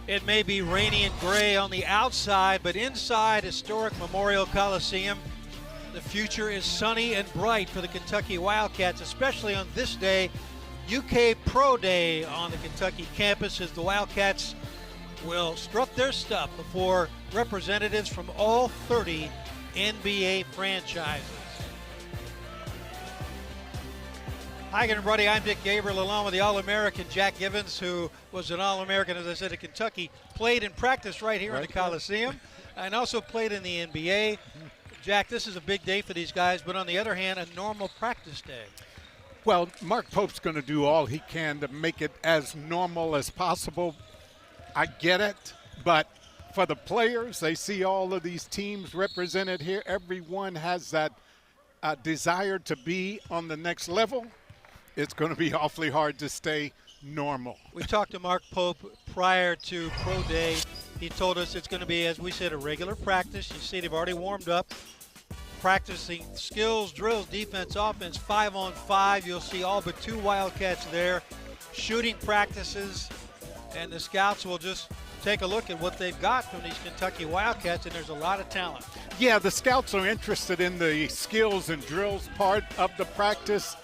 It may be rainy and gray on the outside, but inside historic Memorial Coliseum, the future is sunny and bright for the Kentucky Wildcats, especially on this day, UK Pro Day on the Kentucky campus, as the Wildcats will strut their stuff before representatives from all 30 NBA franchises. Hi again, everybody. I'm Dick Gabriel, along with the All-American Jack Givens, who was an All-American, as I said, at Kentucky, played and practiced right here in the Coliseum, and also played in the NBA. Jack, this is a big day for these guys, but on the other hand, a normal practice day. Well, Mark Pope's going to do all he can to make it as normal as possible. I get it, but for the players, they see all of these teams represented here. Everyone has that desire to be on the next level. It's going to be awfully hard to stay normal. We talked to Mark Pope prior to Pro Day. He told us it's going to be, as we said, a regular practice. You see they've already warmed up, practicing skills, drills, defense, offense, 5-on-5. You'll see all but 2 Wildcats there, shooting practices, and the scouts will just take a look at what they've got from these Kentucky Wildcats, and there's a lot of talent. Yeah, the scouts are interested in the skills and drills part of the practice.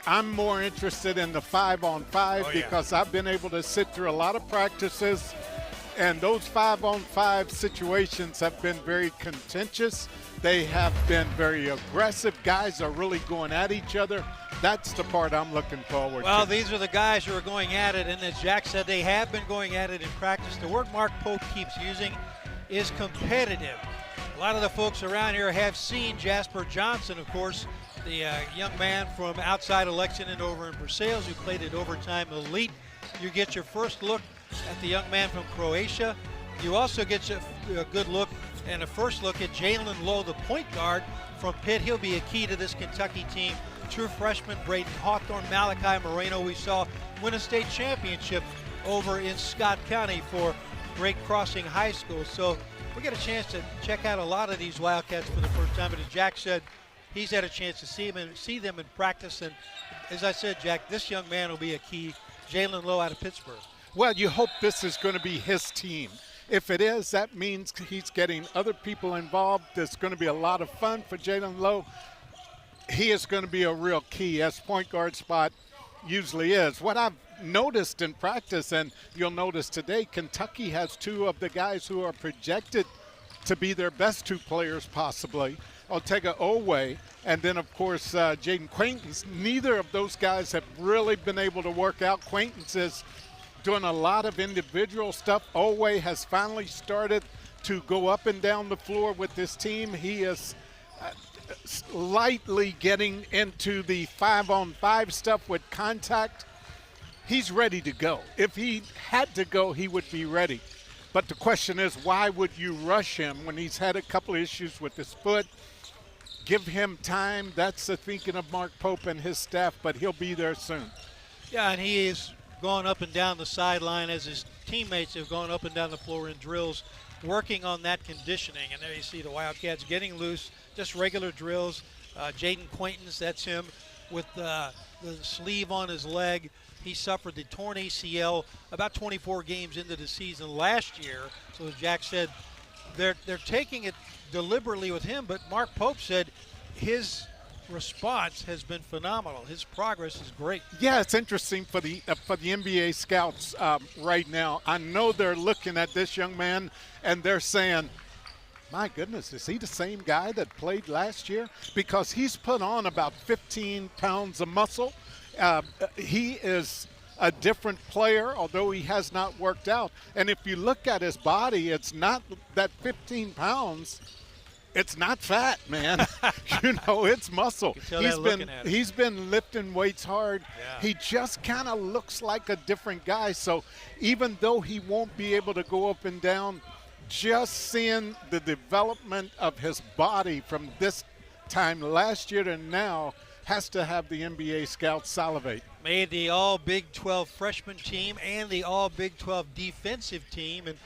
I'm more interested in the 5-on-5 because I've been able to sit through a lot of practices, and those 5-on-5 situations have been very contentious. They have been very aggressive. Guys are really going at each other. That's the part I'm looking forward to. Well, these are the guys who are going at it, and as Jack said, they have been going at it in practice. The word Mark Pope keeps using is competitive. A lot of the folks around here have seen Jasper Johnson, of course, the young man from outside of Lexington over in Versailles who played at Overtime Elite. You get your first look at the young man from Croatia. You also get a good look and a first look at Jalen Lowe, the point guard from Pitt. He'll be a key to this Kentucky team. True freshman Braden Hawthorne, Malachi Moreno, we saw win a state championship over in Scott County for Great Crossing High School. So we get a chance to check out a lot of these Wildcats for the first time. But as Jack said, he's had a chance to see them in practice. And as I said, Jack, this young man will be a key. Jalen Lowe out of Pittsburgh. Well, you hope this is going to be his team. If it is, that means he's getting other people involved. There's going to be a lot of fun for Jalen Lowe. He is going to be a real key, as point guard spot usually is. What I've noticed in practice, and you'll notice today, Kentucky has 2 of the guys who are projected to be their best 2 players possibly. Otega Oweh, and then, of course, Jaden Quaintance. Neither of those guys have really been able to work out. Quaintance is doing a lot of individual stuff. Oweh has finally started to go up and down the floor with this team. He is slightly getting into the 5-on-5 stuff with contact. He's ready to go. If he had to go, he would be ready. But the question is, why would you rush him when he's had a couple of issues with his foot? Give him time. That's the thinking of Mark Pope and his staff, but he'll be there soon. Yeah, and he is going up and down the sideline as his teammates have gone up and down the floor in drills, working on that conditioning. And there you see the Wildcats getting loose, just regular drills. Jaden Quaintance, that's him with the sleeve on his leg. He suffered the torn ACL about 24 games into the season last year. So as Jack said, they're taking it deliberately with him, but Mark Pope said his response has been phenomenal. His progress is great. Yeah, it's interesting for the NBA scouts right now. I know they're looking at this young man and they're saying, my goodness, is he the same guy that played last year? Because he's put on about 15 pounds of muscle. He is a different player, although he has not worked out. And if you look at his body, it's not that 15 pounds. It's not fat, man. It's muscle. He's been lifting weights hard. Yeah. He just kind of looks like a different guy. So even though he won't be able to go up and down, just seeing the development of his body from this time last year to now has to have the NBA scouts salivate. Made the All-Big 12 freshman team and the All-Big 12 defensive team. And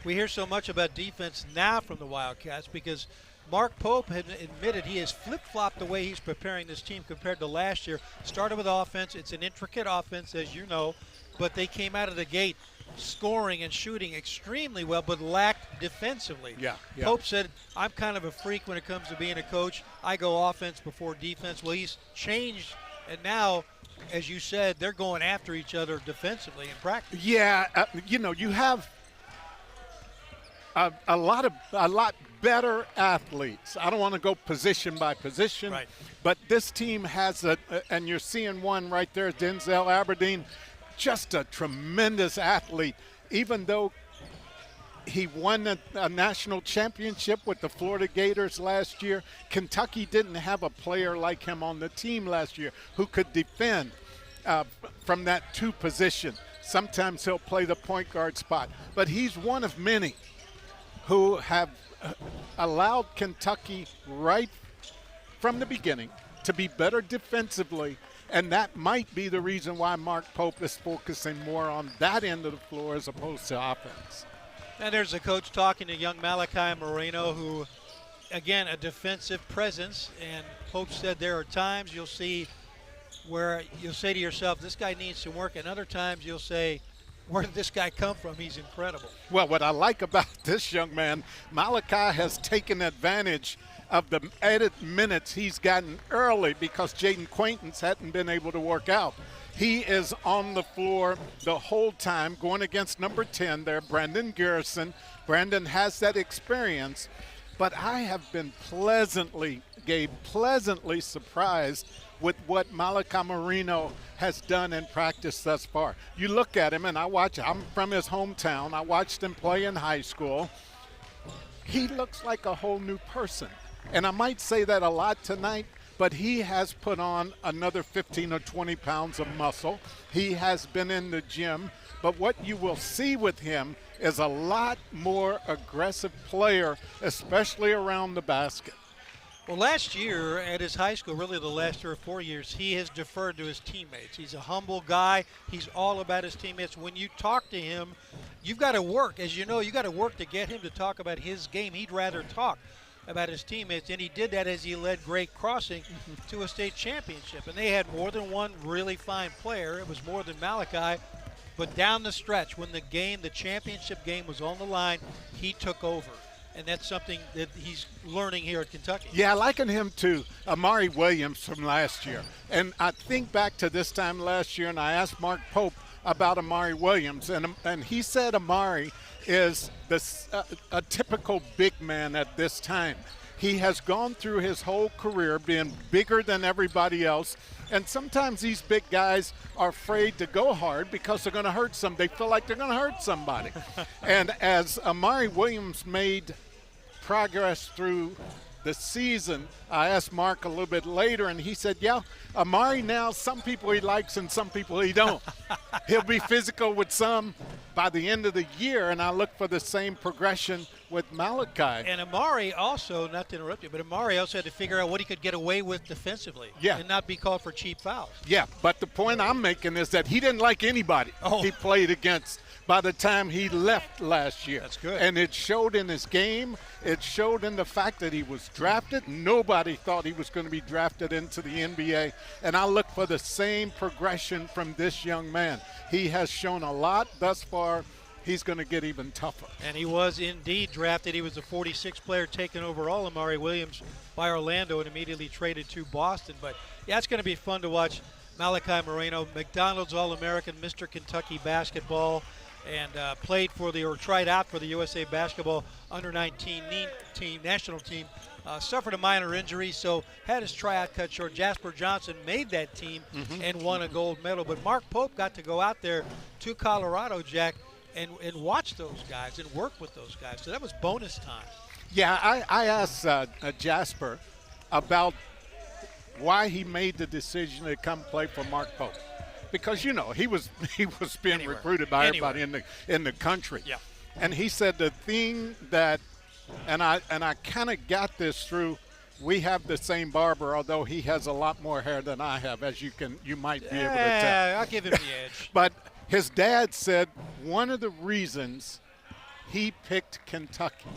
we hear so much about defense now from the Wildcats because Mark Pope had admitted he has flip-flopped the way he's preparing this team compared to last year. Started with offense. It's an intricate offense, as you know, but they came out of the gate scoring and shooting extremely well, but lacked defensively. Yeah. Pope said, I'm kind of a freak when it comes to being a coach. I go offense before defense. Well, he's changed, and now, as you said, they're going after each other defensively in practice. Yeah, you have a lot better athletes. I don't want to go position by position, right, but this team has and you're seeing one right there, Denzel Aberdeen, just a tremendous athlete. Even though he won a national championship with the Florida Gators last year, Kentucky didn't have a player like him on the team last year who could defend from that two position. Sometimes he'll play the point guard spot, but he's one of many who have allowed Kentucky right from the beginning to be better defensively, and that might be the reason why Mark Pope is focusing more on that end of the floor as opposed to offense. And there's a coach talking to young Malachi Moreno, who, again, a defensive presence, and Pope said there are times you'll see where you'll say to yourself, this guy needs some work, and other times you'll say, where did this guy come from? He's incredible. Well, what I like about this young man, Malachi has taken advantage of the added minutes he's gotten early because Jaden Quaintance hadn't been able to work out. He is on the floor the whole time going against number 10 there, Brandon Garrison. Brandon has that experience, but I have been pleasantly surprised with what Malachi Moreno has done in practice thus far. You look at him, and I'm from his hometown. I watched him play in high school. He looks like a whole new person. And I might say that a lot tonight, but he has put on another 15 or 20 pounds of muscle. He has been in the gym. But what you will see with him is a lot more aggressive player, especially around the basket. Well, last year at his high school, really the last 3 or 4 years, he has deferred to his teammates. He's a humble guy. He's all about his teammates. When you talk to him, you've got to work. As you know, you've got to work to get him to talk about his game. He'd rather talk about his teammates, and he did that as he led Great Crossing to a state championship. And they had more than one really fine player. It was more than Malachi. But down the stretch, when the championship game was on the line, he took over. And that's something that he's learning here at Kentucky. Yeah, I liken him to Amari Williams from last year. And I think back to this time last year, and I asked Mark Pope about Amari Williams, and he said Amari is a typical big man at this time. He has gone through his whole career being bigger than everybody else, and sometimes these big guys are afraid to go hard because they're going to hurt somebody. They feel like they're going to hurt somebody. And as Amari Williams made progress through the season, I asked Mark a little bit later, and he said, yeah, Amari now, some people he likes and some people he don't. He'll be physical with some by the end of the year, and I look for the same progression with Malachi. And Amari also, not to interrupt you, but Amari also had to figure out what he could get away with defensively and not be called for cheap fouls. Yeah, but the point I'm making is that he didn't like anybody he played against by the time he left last year. That's good. And it showed in his game. It showed in the fact that he was drafted. Nobody thought he was going to be drafted into the NBA. And I look for the same progression from this young man. He has shown a lot thus far. He's going to get even tougher. And he was indeed drafted. He was the 46th player taken overall, Amari Williams, by Orlando, and immediately traded to Boston. But, yeah, it's going to be fun to watch Malachi Moreno, McDonald's All-American, Mr. Kentucky basketball, and tried out for the USA Basketball Under-19 national team. Suffered a minor injury, so had his tryout cut short. Jasper Johnson made that team and won a gold medal. But Mark Pope got to go out there to Colorado, Jack, and watch those guys and work with those guys. So that was bonus time. Yeah, I asked Jasper about why he made the decision to come play for Mark Pope. Because, you know, he was being recruited by everybody in the country. Yeah. And he said the thing that, and I kind of got this through, we have the same barber, although he has a lot more hair than I have, as you might be able to tell. Yeah, I'll give him the edge. But his dad said one of the reasons he picked Kentucky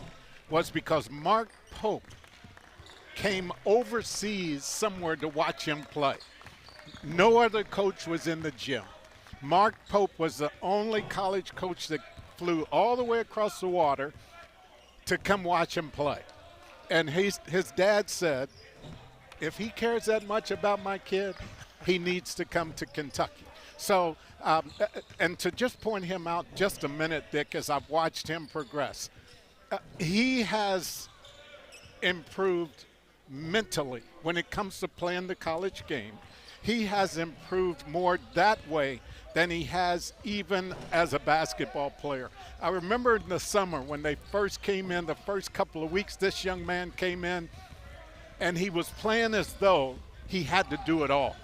was because Mark Pope came overseas somewhere to watch him play. No other coach was in the gym. Mark Pope was the only college coach that flew all the way across the water to come watch him play. And his dad said, if he cares that much about my kid, he needs to come to Kentucky. So, and to just point him out just a minute, Dick, as I've watched him progress, he has improved mentally when it comes to playing the college game. He has improved more that way than he has even as a basketball player. I remember in the summer when they first came in, the first couple of weeks, this young man came in and he was playing as though he had to do it all.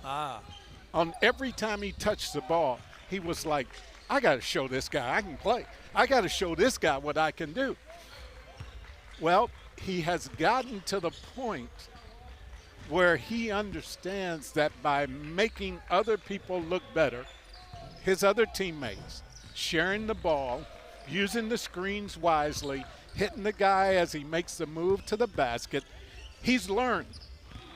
On every time he touched the ball, he was like, I got to show this guy I can play. I got to show this guy what I can do. Well, he has gotten to the point where he understands that by making other people look better, his other teammates, sharing the ball, using the screens wisely, hitting the guy as he makes the move to the basket, he's learned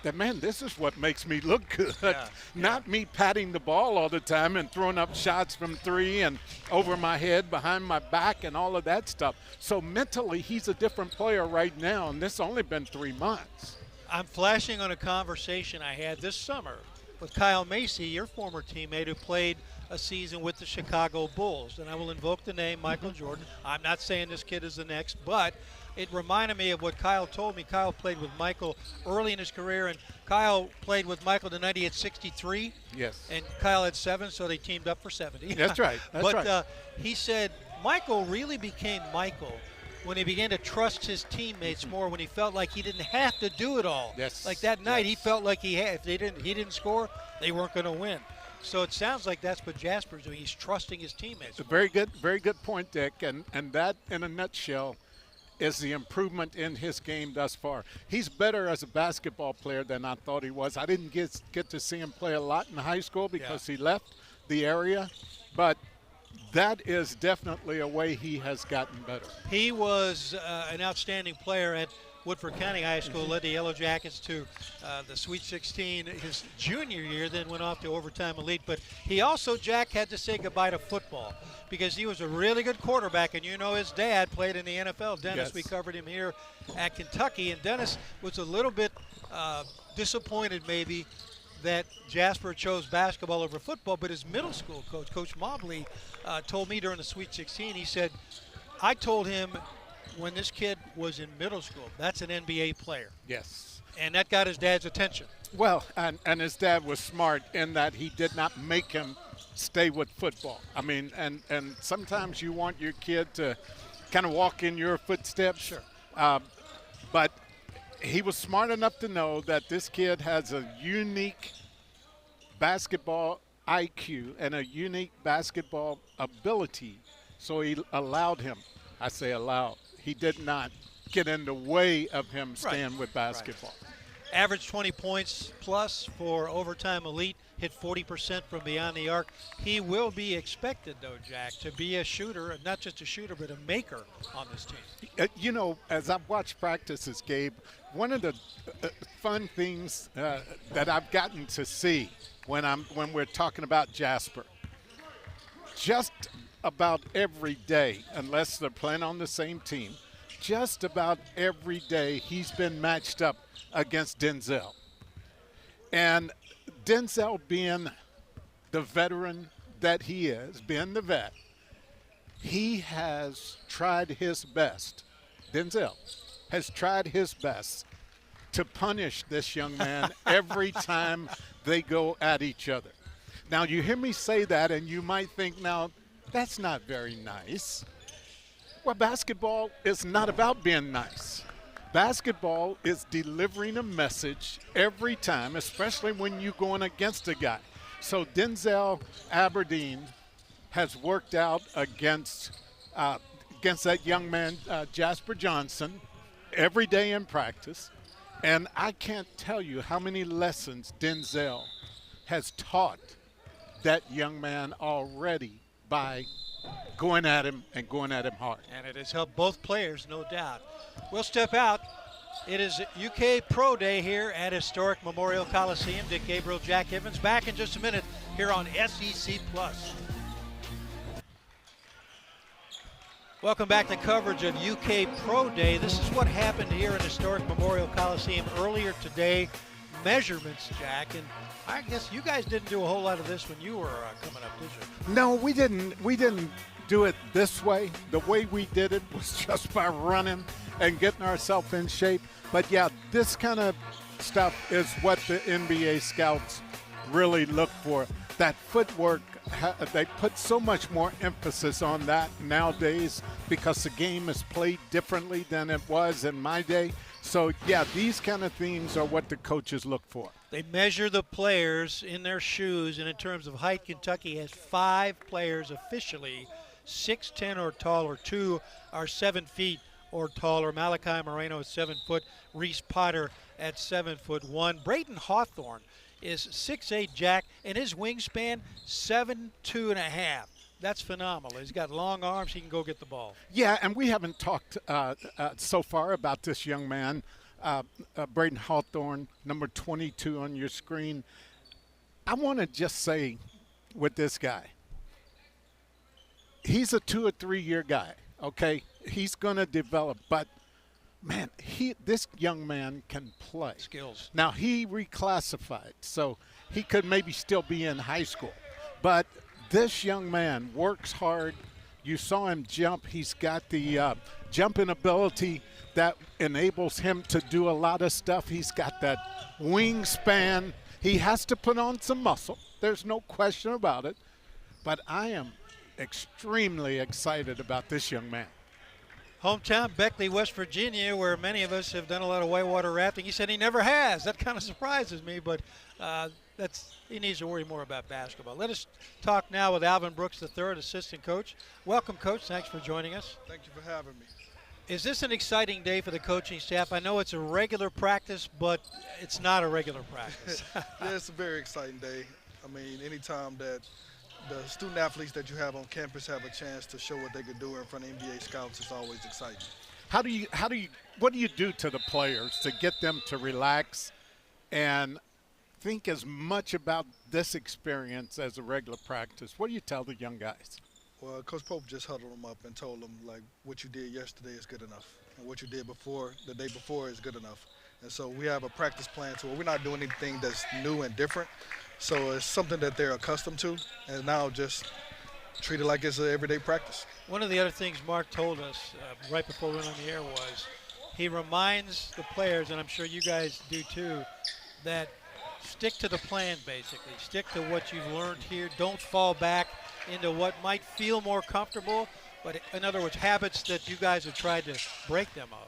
that, man, this is what makes me look good. Not me patting the ball all the time and throwing up shots from three and over my head, behind my back, and all of that stuff. So mentally, he's a different player right now, and this has only been 3 months. I'm flashing on a conversation I had this summer with Kyle Macy, your former teammate who played a season with the Chicago Bulls. And I will invoke the name Michael Jordan. I'm not saying this kid is the next, but it reminded me of what Kyle told me. Kyle played with Michael early in his career, and Kyle played with Michael the night he had 63. Yes. And Kyle had 7, so they teamed up for 70. That's right. That's right. He said Michael really became Michael when he began to trust his teammates more, when he felt like he didn't have to do it all. Yes. Like that night, he felt like if he didn't score, they weren't going to win. So it sounds like that's what Jasper's doing. He's trusting his teammates. Very good point, Dick. And that, in a nutshell, is the improvement in his game thus far. He's better as a basketball player than I thought he was. I didn't get to see him play a lot in high school because he left the area, but that is definitely a way he has gotten better. He was an outstanding player at Woodford County High School, led the Yellow Jackets to the Sweet 16 his junior year, then went off to overtime elite. But he also, Jack, had to say goodbye to football because he was a really good quarterback, and you know his dad played in the NFL. Dennis, we covered him here at Kentucky, and Dennis was a little bit disappointed maybe that Jasper chose basketball over football, but his middle school coach, Coach Mobley, told me during the Sweet 16, he said, I told him when this kid was in middle school, that's an NBA player. Yes. And that got his dad's attention. Well, and his dad was smart in that he did not make him stay with football. I mean, and sometimes you want your kid to kind of walk in your footsteps. Sure. But he was smart enough to know that this kid has a unique basketball IQ and a unique basketball ability. So he allowed him. I say allowed. He did not get in the way of him staying with basketball. Right. Average 20 points plus for overtime elite, hit 40% from beyond the arc. He will be expected, though, Jack, to be a shooter, not just a shooter, but a maker on this team. You know, as I've watched practices, Gabe, one of the fun things that I've gotten to see when we're talking about Jasper, just about every day, unless they're playing on the same team, just about every day he's been matched up against Denzel. And Denzel, being the veteran that he is, being the vet, he has tried his best. Denzel has tried his best to punish this young man every time they go at each other. Now, you hear me say that, and you might think, now, that's not very nice. Well, basketball is not about being nice. Basketball is delivering a message every time, especially when you're going against a guy. So Denzel Aberdeen has worked out against that young man, Jasper Johnson, every day in practice. And I can't tell you how many lessons Denzel has taught that young man already by going at him and going at him hard. And it has helped both players, no doubt. We'll step out. It is UK Pro Day here at historic Memorial Coliseum. Dick Gabriel, Jack Evans, back in just a minute here on SEC Plus. Welcome back to coverage of UK Pro Day. This is what happened here in historic Memorial Coliseum earlier today. Measurements, Jack, and I guess you guys didn't do a whole lot of this when you were coming up, did you? No, we didn't. We didn't do it this way. The way we did it was just by running and getting ourselves in shape. But yeah, this kind of stuff is what the NBA scouts really look for. That footwork, they put so much more emphasis on that nowadays because the game is played differently than it was in my day. So, yeah, these kind of things are what the coaches look for. They measure the players in their shoes, and in terms of height, Kentucky has 5 players officially 6'10" or taller. 2 are 7 feet or taller. Malachi Moreno is 7 foot. Reese Potter at 7'1". Braden Hawthorne is 6'8", Jack, and his wingspan 7'2.5". That's phenomenal. He's got long arms. He can go get the ball. Yeah, and we haven't talked so far about this young man, Braden Hawthorne, number 22 on your screen. I want to just say with this guy, he's a 2 or 3 year guy, okay? He's going to develop, but man, this young man can play. Skills. Now, he reclassified, so he could maybe still be in high school. But this young man works hard. You saw him jump. He's got the jumping ability that enables him to do a lot of stuff. He's got that wingspan. He has to put on some muscle. There's no question about it. But I am extremely excited about this young man. Hometown, Beckley, West Virginia, where many of us have done a lot of whitewater rafting. He said he never has. That kind of surprises me, but he needs to worry more about basketball. Let us talk now with Alvin Brooks III, assistant coach. Welcome, Coach. Thanks for joining us. Thank you for having me. Is this an exciting day for the coaching staff? I know it's a regular practice, but it's not a regular practice. Yeah, it's a very exciting day. I mean, anytime that the student athletes that you have on campus have a chance to show what they can do in front of NBA scouts, it's always exciting. What do you do to the players to get them to relax and think as much about this experience as a regular practice? What do you tell the young guys? Well, Coach Pope just huddled them up and told them, like, what you did yesterday is good enough. And what you did the day before is good enough. And so we have a practice plan to where we're not doing anything that's new and different. So it's something that they're accustomed to, and now just treat it like it's an everyday practice. One of the other things Mark told us right before we went on the air was he reminds the players, and I'm sure you guys do too, that stick to the plan basically. Stick to what you've learned here. Don't fall back into what might feel more comfortable, but in other words, habits that you guys have tried to break them of.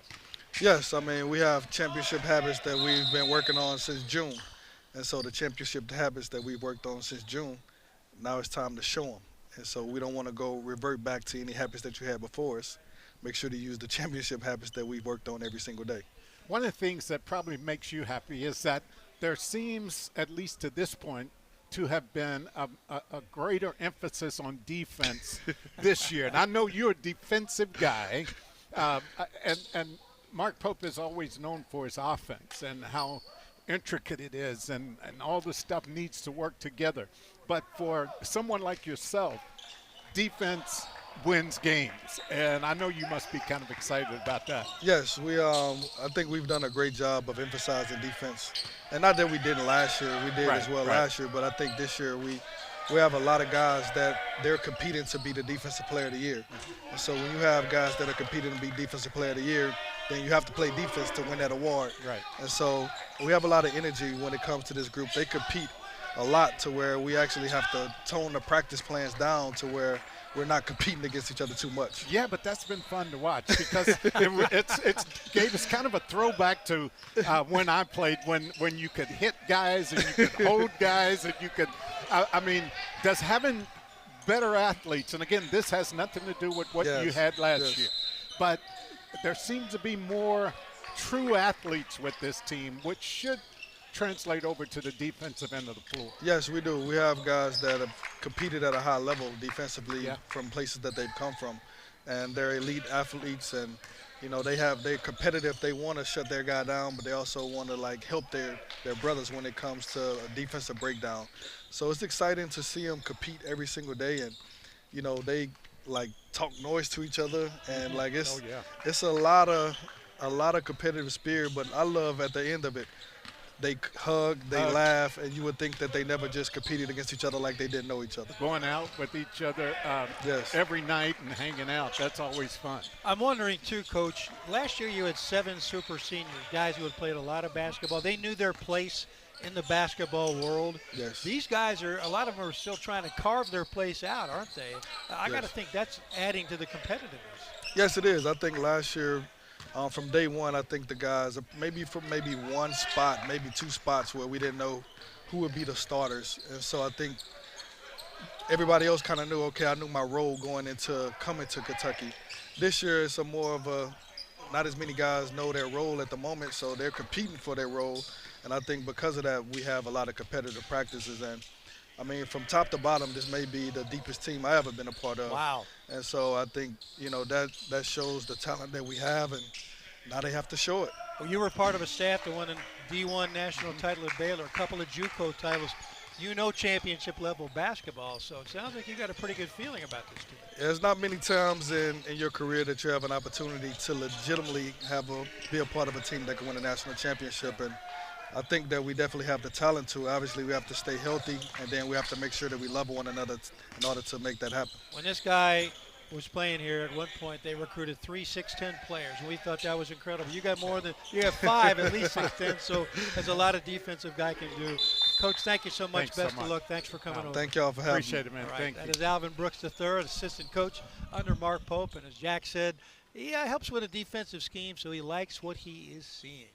Yes, I mean, we have championship habits that we've been working on since June. And so the championship habits that we've worked on since June, now it's time to show them. And so we don't want to revert back to any habits that you had before us. Make sure to use the championship habits that we've worked on every single day. One of the things that probably makes you happy is that there seems, at least to this point, to have been a greater emphasis on defense this year. And I know you're a defensive guy, and Mark Pope is always known for his offense and how intricate it is, and all the stuff needs to work together. But for someone like yourself, defense wins games, and I know you must be kind of excited about that. Yes, I think we've done a great job of emphasizing defense, and not that we didn't last year, we did as well last year, but I think this year we have a lot of guys that they're competing to be the defensive player of the year. And so when you have guys that are competing to be defensive player of the year, then you have to play defense to win that award. Right. And so we have a lot of energy when it comes to this group. They compete a lot to where we actually have to tone the practice plans down to where we're not competing against each other too much. Yeah, but that's been fun to watch because it gave us kind of a throwback to when I played, when you could hit guys and you could hold guys and you could I mean, does having better athletes, and again, this has nothing to do with what you had last year, but there seems to be more true athletes with this team, which should translate over to the defensive end of the floor. Yes, we do. We have guys that have competed at a high level defensively from places that they've come from, and they're elite athletes, and you know they're competitive. They want to shut their guy down, but they also want to like help their brothers when it comes to a defensive breakdown. So it's exciting to see them compete every single day, and you know they like talk noise to each other, and like Oh yeah. it's a lot of competitive spirit. But I love at the end of it, they hug, they laugh, and you would think that they never just competed against each other like they didn't know each other. Going out with each other Yes. every night and hanging out. That's always fun. I'm wondering too, Coach, last year you had 7 super seniors, guys who had played a lot of basketball. They knew their place in the basketball world. Yes. These guys a lot of them are still trying to carve their place out, aren't they? I got to Yes. think that's adding to the competitiveness. Yes, it is. I think last year, from day one, I think the guys, maybe one spot, maybe 2 spots where we didn't know who would be the starters. And so I think everybody else kind of knew, okay, I knew my role coming to Kentucky. This year, it's more of not as many guys know their role at the moment, so they're competing for their role. And I think because of that, we have a lot of competitive practices. And, I mean, from top to bottom, this may be the deepest team I ever been a part of. Wow. And so I think, that shows the talent that we have, and now they have to show it. Well, you were part of a staff that won a D1 national title at Baylor, a couple of JUCO titles. You know championship level basketball, so it sounds like you got a pretty good feeling about this team. There's not many times in your career that you have an opportunity to legitimately be a part of a team that can win a national championship, and I think that we definitely have the talent to. Obviously, we have to stay healthy, and then we have to make sure that we love one another in order to make that happen. When this guy was playing here, at one point they recruited 3 6'10" players, and we thought that was incredible. You got you have 5 at least 6'10", so there's a lot of defensive guy can do. Coach, thank you so much. Thanks so Best much. of luck. Thanks for coming over. Thank y'all for having me. Appreciate it, man. All right, Thank that you. is Alvin Brooks III, assistant coach under Mark Pope, and as Jack said, he helps with a defensive scheme, so he likes what he is seeing.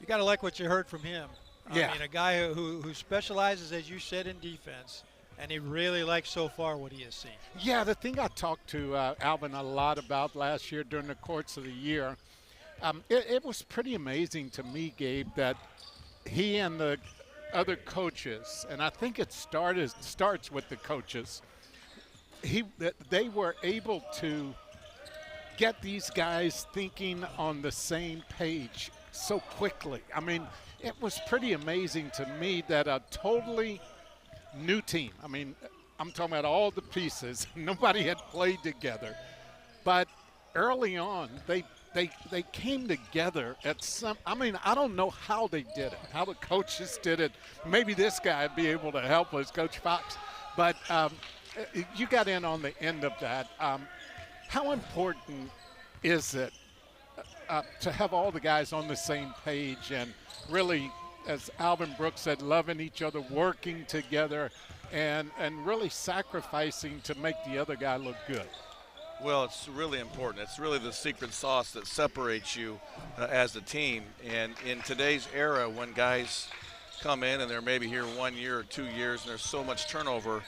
You got to like what you heard from him. Yeah. I mean, a guy who specializes, as you said, in defense, and he really likes so far what he has seen. Yeah, the thing I talked to Alvin a lot about last year during the course of the year, it was pretty amazing to me, Gabe, that he and the other coaches, and I think it starts with the coaches, they were able to get these guys thinking on the same page so quickly. I mean, it was pretty amazing to me that a totally new team, I mean, I'm talking about all the pieces, nobody had played together, but early on they came together at some, I mean, I don't know how they did it, how the coaches did it. Maybe this guy would be able to help us, Coach Fox, but you got in on the end of that. How important is it to have all the guys on the same page and really, as Alvin Brooks said, loving each other, working together, and really sacrificing to make the other guy look good? Well, it's really important. It's really the secret sauce that separates you as a team. And in today's era, when guys come in and they're maybe here 1 year or 2 years and there's so much turnover,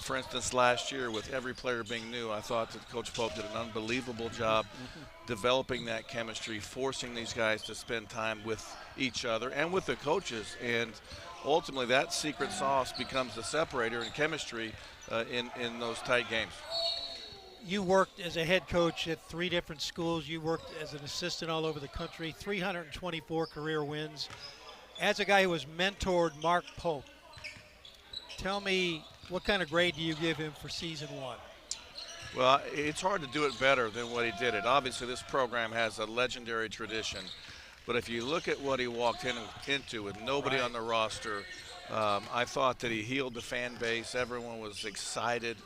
for instance, last year with every player being new, I thought that Coach Pope did an unbelievable job developing that chemistry, forcing these guys to spend time with each other and with the coaches. And ultimately, that secret sauce becomes the separator in chemistry in those tight games. You worked as a head coach at 3 different schools. You worked as an assistant all over the country, 324 career wins. As a guy who has mentored Mark Pope, tell me, what kind of grade do you give him for season 1? Well, it's hard to do it better than what he did it. Obviously, this program has a legendary tradition. But if you look at what he walked into with nobody on the roster, I thought that he healed the fan base. Everyone was excited.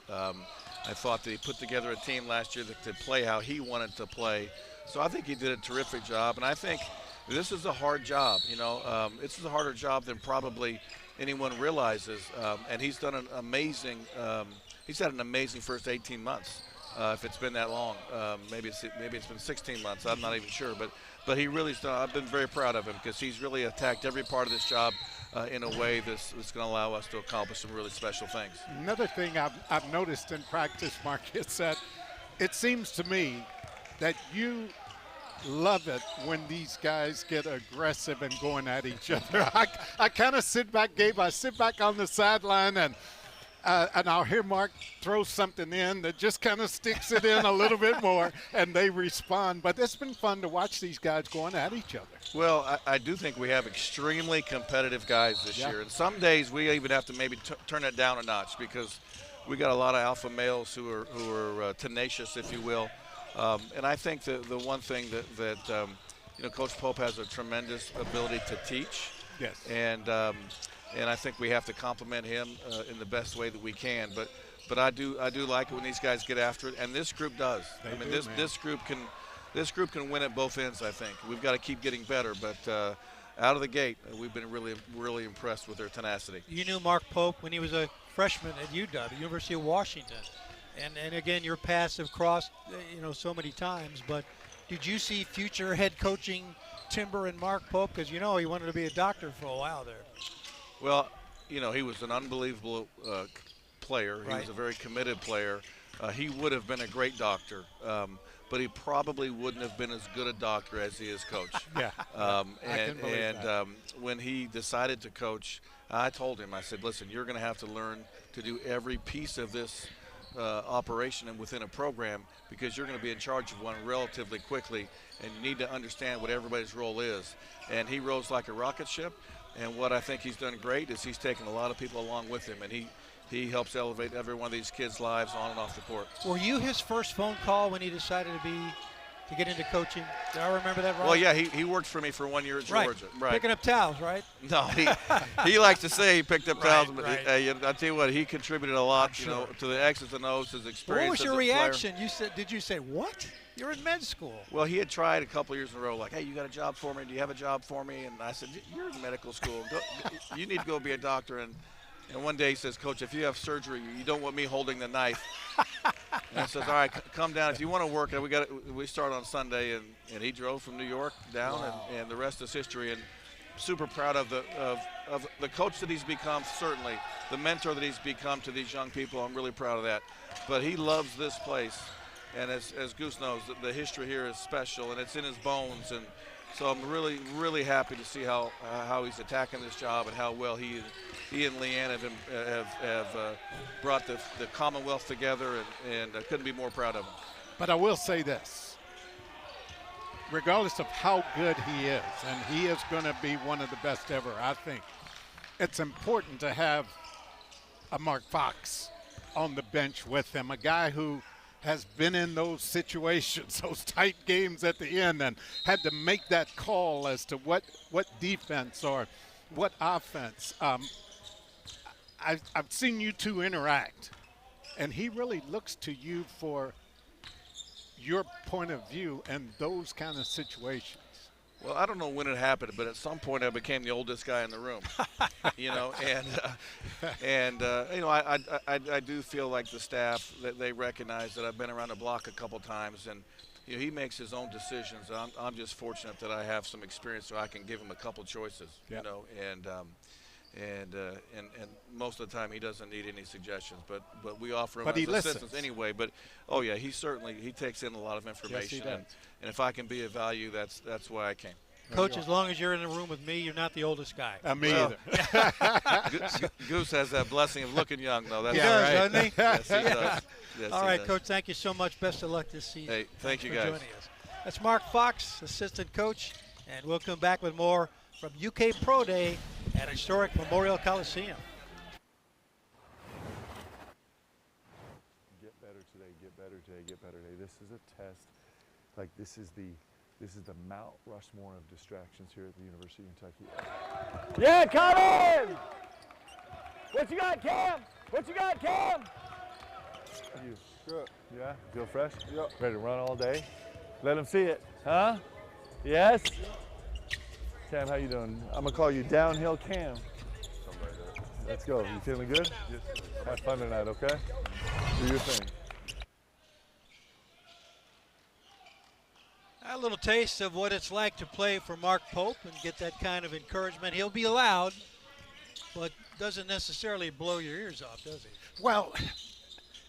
I thought that he put together a team last year that could play how he wanted to play. So I think he did a terrific job. And I think this is a hard job. This is a harder job than probably anyone realizes. And he's done an amazing he's had an amazing first 18 months, if it's been that long. Maybe it's been 16 months. I'm not even sure. But he really's done. I've been very proud of him because he's really attacked every part of this job in a way that's going to allow us to accomplish some really special things. Another thing I've noticed in practice, Mark, is that it seems to me that you love it when these guys get aggressive and going at each other. I kind of sit back, Gabe. I sit back on the sideline, and and I'll hear Mark throw something in that just kind of sticks it in a little bit more, and they respond. But it's been fun to watch these guys going at each other. Well, I do think we have extremely competitive guys this year. And some days we even have to maybe turn it down a notch because we got a lot of alpha males who are tenacious, if you will. And I think the one thing that Coach Pope has a tremendous ability to teach. Yes. And I think we have to compliment him in the best way that we can. But I do like it when these guys get after it, and this group does. This group can win at both ends. I think we've got to keep getting better, but out of the gate, we've been really impressed with their tenacity. You knew Mark Pope when he was a freshman at UW, the University of Washington, and again, your paths have crossed, so many times. But did you see future head coaching timber in Mark Pope? Because he wanted to be a doctor for a while there. Well, he was an unbelievable player. He was a very committed player. He would have been a great doctor, but he probably wouldn't have been as good a doctor as he is coach. Yeah. When he decided to coach, I told him, I said, listen, you're going to have to learn to do every piece of this operation and within a program because you're going to be in charge of one relatively quickly, and you need to understand what everybody's role is. And he rose like a rocket ship. And what I think he's done great is he's taken a lot of people along with him, and he helps elevate every one of these kids' lives on and off the court. Were you his first phone call when he decided to get into coaching? Do I remember that right? Well, yeah, he worked for me for 1 year at Georgia. Right. Picking up towels, right? No, he likes to say he picked up towels, but right. I tell you what, he contributed a lot, to the X's and O's, his experience. What was your as a player. reaction? Did you say, what? You're in med school. Well, he had tried a couple years in a row, like, hey, you got a job for me? Do you have a job for me? And I said, you're in medical school. You need to go be a doctor. And one day he says, Coach, if you have surgery, you don't want me holding the knife. And I says, all right, come down. If you want to work, we start on Sunday. And he drove from New York down, and the rest is history. And super proud of the coach that he's become, certainly. The mentor that he's become to these young people, I'm really proud of that. But he loves this place. And as Goose knows, the history here is special, and it's in his bones. And so I'm really, really happy to see how he's attacking this job and how well he and Leanne have brought the Commonwealth together, and I couldn't be more proud of him. But I will say this. Regardless of how good he is, and he is going to be one of the best ever, I think it's important to have a Mark Fox on the bench with him, a guy who has been in those situations, those tight games at the end, and had to make that call as to what defense or what offense. I've seen you two interact, and he really looks to you for your point of view in those kind of situations. Well, I don't know when it happened, but at some point I became the oldest guy in the room, I do feel like the staff, that they recognize that I've been around the block a couple times, and he makes his own decisions. I'm just fortunate that I have some experience so I can give him a couple choices, Yep. And most of the time he doesn't need any suggestions, but we offer him But he assistance listens. anyway. But he takes in a lot of information, does. and if I can be of value, that's why I came. Coach, as long as you're in the room with me, you're not the oldest guy. Me either. Goose has that blessing of looking young, though. That's He does, right. doesn't he? Yes, he does. Yes, All he right, does. Coach, thank you so much. Best of luck this season. Hey, thank you, for guys. joining us. That's Mark Fox, assistant coach, and we'll come back with more from UK Pro Day at historic Memorial Coliseum. Get better today, get better today, get better today. This is a test. Like this is the Mount Rushmore of distractions here at the University of Kentucky. Yeah, Colin! What you got, Cam? What you got, Cam? You good? Yeah? Feel fresh? Yep. Ready to run all day? Let them see it, huh? Yes? Cam, how you doing? I'm gonna call you Downhill Cam. Let's go. You feeling good? Yes. Have fun tonight, okay? Do your thing. A little taste of what it's like to play for Mark Pope and get that kind of encouragement. He'll be loud, but doesn't necessarily blow your ears off, does he? Well,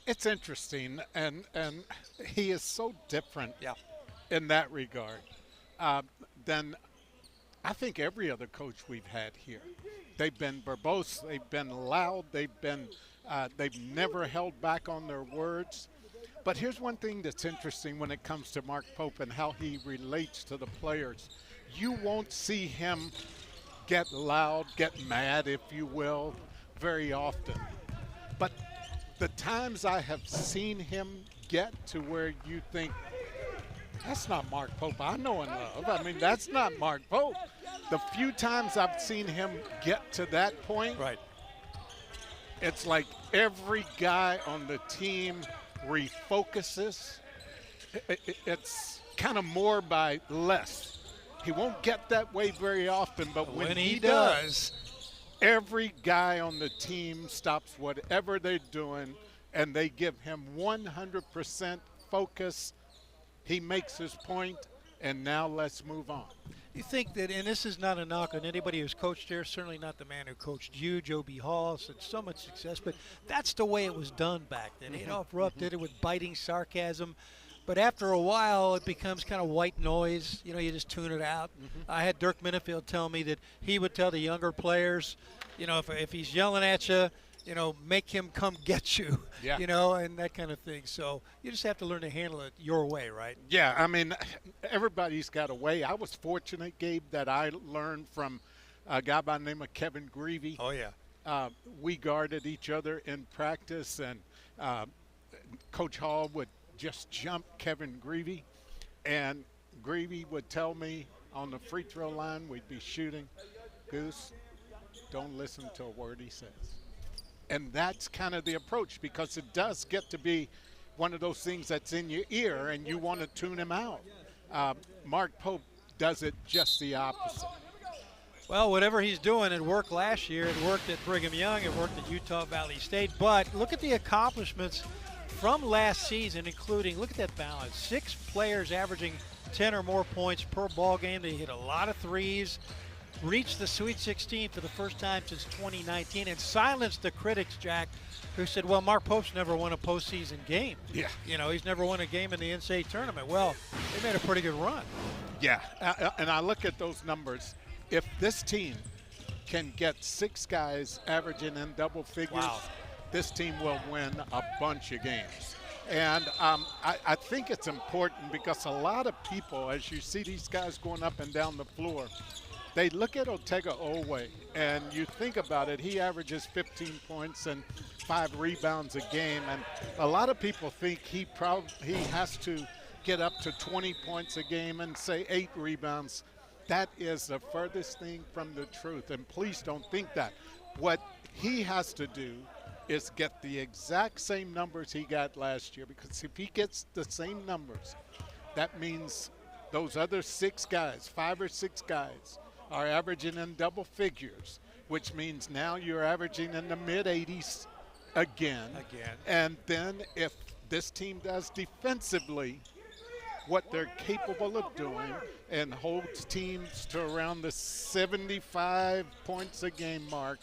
it's interesting, and he is so different in that regard than I think every other coach we've had here. They've been verbose, they've been loud, they've been They've never held back on their words. But here's one thing that's interesting when it comes to Mark Pope and how he relates to the players. You won't see him get loud, get mad, if you will, very often. But the times I have seen him get to where you think, that's not Mark Pope I know and love. I mean, that's not Mark Pope. The few times I've seen him get to that point, Right. it's like every guy on the team refocuses. It's kind of more by less. He won't get that way very often, but when he does, every guy on the team stops whatever they're doing and they give him 100% focus. He makes his point, and now let's move on. You think that, and this is not a knock on anybody who's coached here, certainly not the man who coached you, Joe B. Hall, had so much success, but that's the way it was done back then. Adolph Rupp did it with biting sarcasm, but after a while it becomes kind of white noise. You know, you just tune it out. I had Dirk Minifield tell me that he would tell the younger players, you know, if he's yelling at you, you know, make him come get you, Yeah. you know, and that kind of thing. So you just have to learn to handle it your way, right? Yeah, I mean, everybody's got a way. I was fortunate, Gabe, that I learned from a guy by the name of Kevin Greavy. Oh, yeah. We guarded each other in practice, and Coach Hall would just jump Kevin Greavy, and Greavy would tell me on the free throw line we'd be shooting, Goose, don't listen to a word he says. And that's kind of the approach, because it does get to be one of those things that's in your ear and you want to tune him out. Mark Pope does it just the opposite. Well, whatever he's doing, it worked last year. It worked at Brigham Young. It worked at Utah Valley State. But look at the accomplishments from last season, including, look at that balance. 6 players averaging 10 or more points per ball game. They hit a lot of threes, reached the Sweet 16 for the first time since 2019, and silenced the critics, Jack, who said, well, Mark Pope's never won a postseason game. Yeah. You know, he's never won a game in the NCAA tournament. Well, they made a pretty good run. Yeah, and I look at those numbers. If this team can get 6 guys averaging in double figures, Wow. this team will win a bunch of games. And I think it's important because a lot of people, as you see these guys going up and down the floor, they look at Otega Oweh, and you think about it, he averages 15 points and 5 rebounds a game, and a lot of people think he has to get up to 20 points a game and say 8 rebounds. That is the furthest thing from the truth, and please don't think that. What he has to do is get the exact same numbers he got last year, because if he gets the same numbers, that means those other 6 guys, 5 or 6 guys, are averaging in double figures, which means now you're averaging in the mid-80s again. And then if this team does defensively what they're capable of doing and holds teams to around the 75 points a game mark,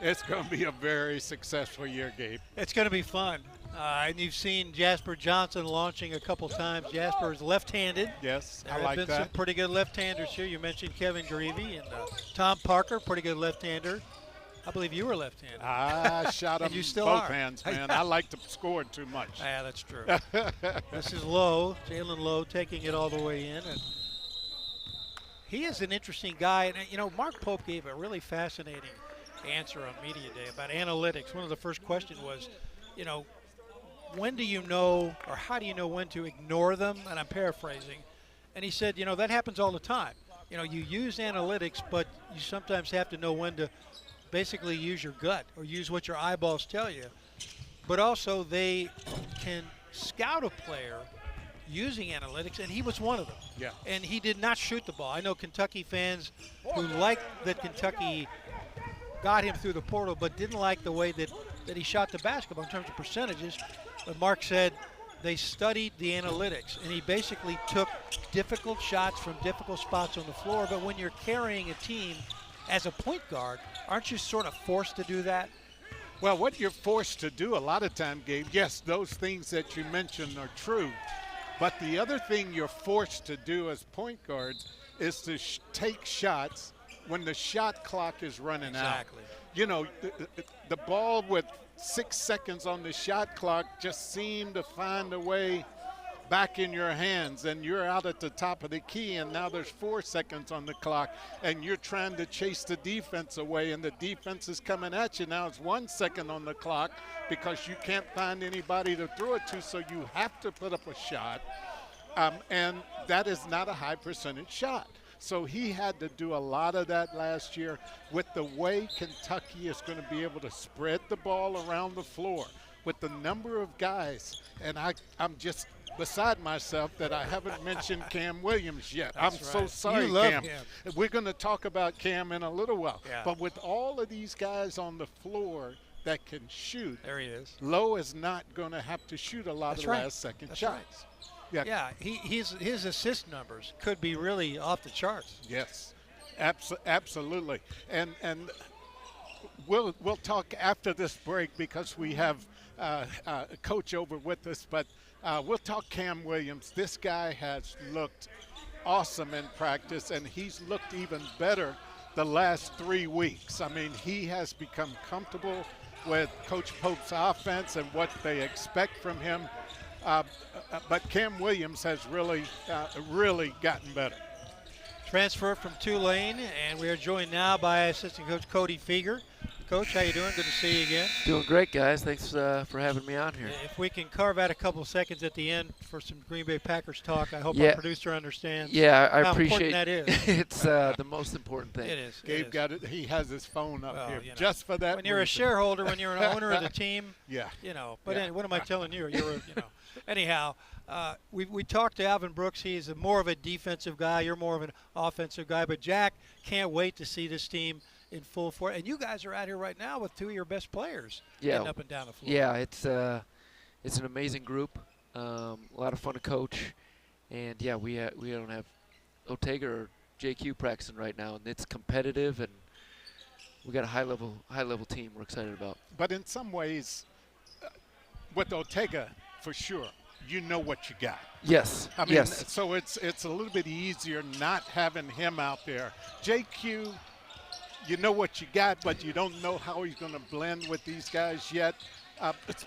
it's going to be a very successful year, Gabe. It's going to be fun. And you've seen Jasper Johnson launching a couple times. Jasper is left-handed. Yes, There I have like been that. some pretty good left-handers here. You mentioned Kevin Greavy and Tom Parker, pretty good left-hander. I believe you were left-handed. I shot him And you still both are. hands, man. I like to score too much. Yeah, that's true. This is Lowe, Jalen Lowe, taking it all the way in. And he is an interesting guy. And, you know, Mark Pope gave a really fascinating answer on Media Day about analytics. One of the first questions was, you know, when do you know, or how do you know when to ignore them? And I'm paraphrasing. And he said, you know, that happens all the time. You know, you use analytics, but you sometimes have to know when to basically use your gut or use what your eyeballs tell you. But also they can scout a player using analytics, and he was one of them. Yeah. And he did not shoot the ball. I know Kentucky fans who liked that Kentucky got him through the portal, but didn't like the way that he shot the basketball in terms of percentages. But Mark said they studied the analytics, and he basically took difficult shots from difficult spots on the floor. But when you're carrying a team as a point guard, aren't you sort of forced to do that? Well, what you're forced to do a lot of time, Gabe, yes, those things that you mentioned are true. But the other thing you're forced to do as point guards is to take shots when the shot clock is running out. Exactly. You know, the ball with 6 seconds on the shot clock just seem to find a way back in your hands, and you're out at the top of the key, and now there's 4 seconds on the clock, and you're trying to chase the defense away, and the defense is coming at you. Now it's 1 second on the clock because you can't find anybody to throw it to, so you have to put up a shot, and that is not a high percentage shot. So he had to do a lot of that last year. With the way Kentucky is going to be able to spread the ball around the floor, with the number of guys, and I'm just beside myself that I haven't mentioned Cam Williams yet. That's I'm so right. sorry, You love Cam. Cam. We're going to talk about Cam in a little while. Yeah. But with all of these guys on the floor that can shoot, There he is. Lowe is not going to have to shoot a lot That's of right. last-second That's shots. right. Yeah, his assist numbers could be really off the charts. Yes, absolutely. And we'll talk after this break because we have a coach over with us, but we'll talk Cam Williams. This guy has looked awesome in practice, and he's looked even better the last 3 weeks. I mean, he has become comfortable with Coach Pope's offense and what they expect from him. But Cam Williams has really gotten better. Transfer from Tulane, and we are joined now by assistant coach Cody Feger. Coach, how you doing? Good to see you again. Doing great, guys. Thanks for having me on here. If we can carve out a couple of seconds at the end for some Green Bay Packers talk, I hope Yeah. our producer understands. Yeah, I how appreciate important that is. It's the most important thing. It is. Gabe got it. He has his phone up Well, here you know, just for that When you're a reason. shareholder, when you're an owner of the team, Yeah. But Yeah. what am I telling you? Anyhow, we talked to Alvin Brooks. He's more of a defensive guy. You're more of an offensive guy. But Jack can't wait to see this team in full force. And you guys are out here right now with two of your best players getting up and down the floor. Yeah, it's an amazing group. A lot of fun to coach, and yeah, we don't have Ortega or JQ practicing right now, and it's competitive, and we got a high level team we're excited about. But in some ways, with Ortega, for sure, you know what you got. Yes. I mean, yes. so it's a little bit easier not having him out there. JQ, you know what you got, but you don't know how he's going to blend with these guys yet.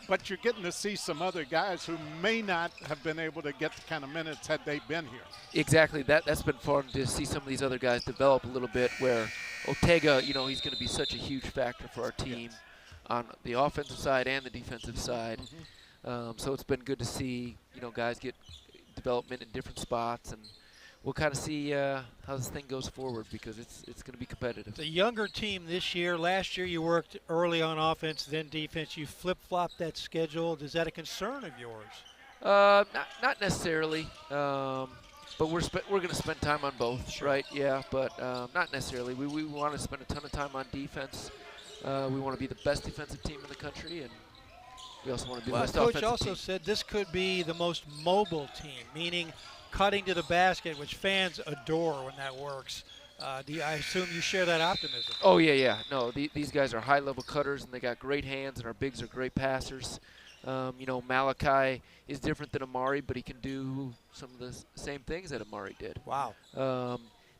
But you're getting to see some other guys who may not have been able to get the kind of minutes had they been here. Exactly. That's been fun to see some of these other guys develop a little bit. Where Ortega, he's going to be such a huge factor for our team on the offensive side and the defensive side. So it's been good to see guys get development in different spots, and we'll kind of see how this thing goes forward because it's going to be competitive. The younger team this year. Last year you worked early on offense, then defense. You flip-flopped that schedule. Is that a concern of yours? Not necessarily, but we're going to spend time on both, right? Yeah, but not necessarily. We want to spend a ton of time on defense. We want to be the best defensive team in the country, and we also want to be the best Coach offensive also team. said this could be the most mobile team, meaning cutting to the basket, which fans adore when that works. I assume you share that optimism. Oh, yeah. No, these guys are high-level cutters, and they got great hands, and our bigs are great passers. Malachi is different than Amari, but he can do some of the same things that Amari did. Wow.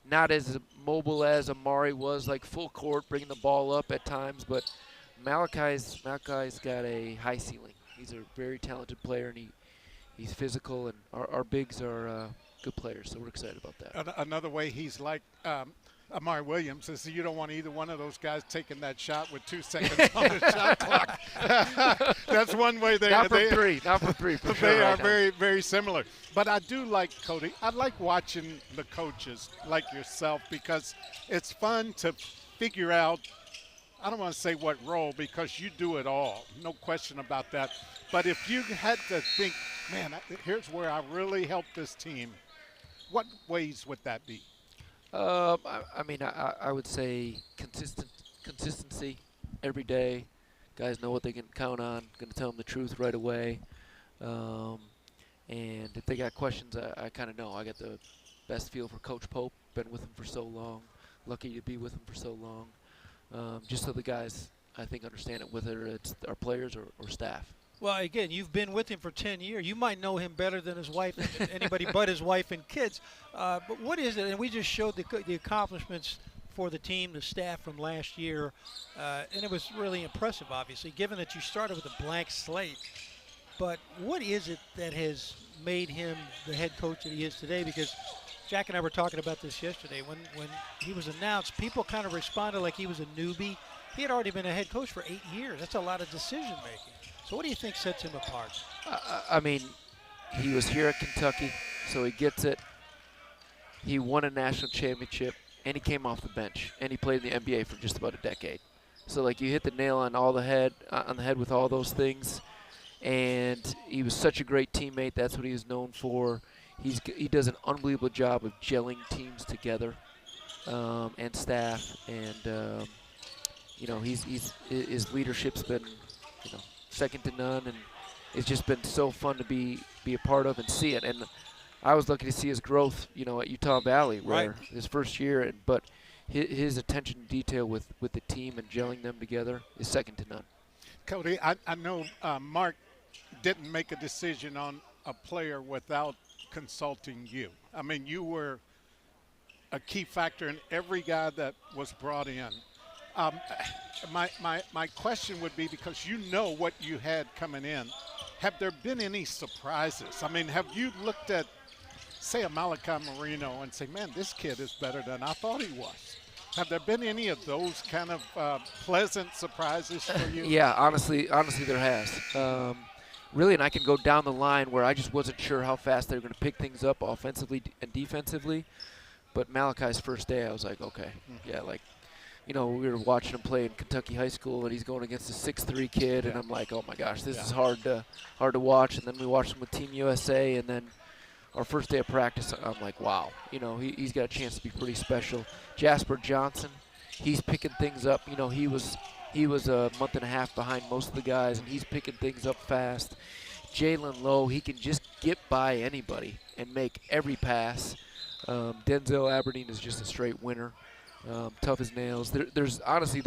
Not as mobile as Amari was, like full court, bringing the ball up at times, but Malachi's got a high ceiling. He's a very talented player, and he's physical, and our bigs are good players, so we're excited about that. Another way he's like Amari Williams is you don't want either one of those guys taking that shot with 2 seconds on the shot clock. That's one way they Not for three, for sure. They are right now. very, very similar. But I do like, Cody, I like watching the coaches like yourself because it's fun to figure out, I don't want to say what role because you do it all, no question about that. But if you had to think, man, here's where I really help this team, what ways would that be? I would say consistency every day. Guys know what they can count on. Going to tell them the truth right away. And if they got questions, I kind of know. I got the best feel for Coach Pope. Been with him for so long. Lucky to be with him for so long. Just so the guys, I think, understand it, whether it's our players or staff. Well, again, you've been with him for 10 years. You might know him better than his wife, and anybody but his wife and kids. But what is it? And we just showed the accomplishments for the team, the staff from last year, and it was really impressive, obviously, given that you started with a blank slate. But what is it that has made him the head coach that he is today? Because Jack and I were talking about this yesterday. When he was announced, people kind of responded like he was a newbie. He had already been a head coach for 8 years. That's a lot of decision making. So what do you think sets him apart? I mean, he was here at Kentucky, so he gets it. He won a national championship, and he came off the bench, and he played in the NBA for just about a decade. So, like, you hit the nail on the head with all those things. And he was such a great teammate. That's what he is known for. He does an unbelievable job of gelling teams together and staff. And his leadership's been second to none, and it's just been so fun to be a part of and see it. And I was lucky to see his growth, at Utah Valley, where his first year, but his attention to detail with the team and gelling them together is second to none. Cody, I know Mark didn't make a decision on a player without consulting you. I mean, you were a key factor in every guy that was brought in. My question would be, because you know what you had coming in, have there been any surprises? I mean, have you looked at, say, a Malachi Marino and say, man, this kid is better than I thought he was? Have there been any of those kind of pleasant surprises for you? Yeah, honestly there has. Really, and I can go down the line where I just wasn't sure how fast they were going to pick things up offensively and defensively. But Malachi's first day, I was like, okay, yeah, like, we were watching him play in Kentucky high school, and he's going against a 6'3" kid, and I'm like, oh my gosh, this is hard to watch. And then we watched him with Team USA, and then our first day of practice, I'm like, wow, he's got a chance to be pretty special. Jasper Johnson, he's picking things up. He was a month and a half behind most of the guys, and he's picking things up fast. Jalen Lowe, he can just get by anybody and make every pass. Denzel Aberdeen is just a straight winner, tough as nails. There's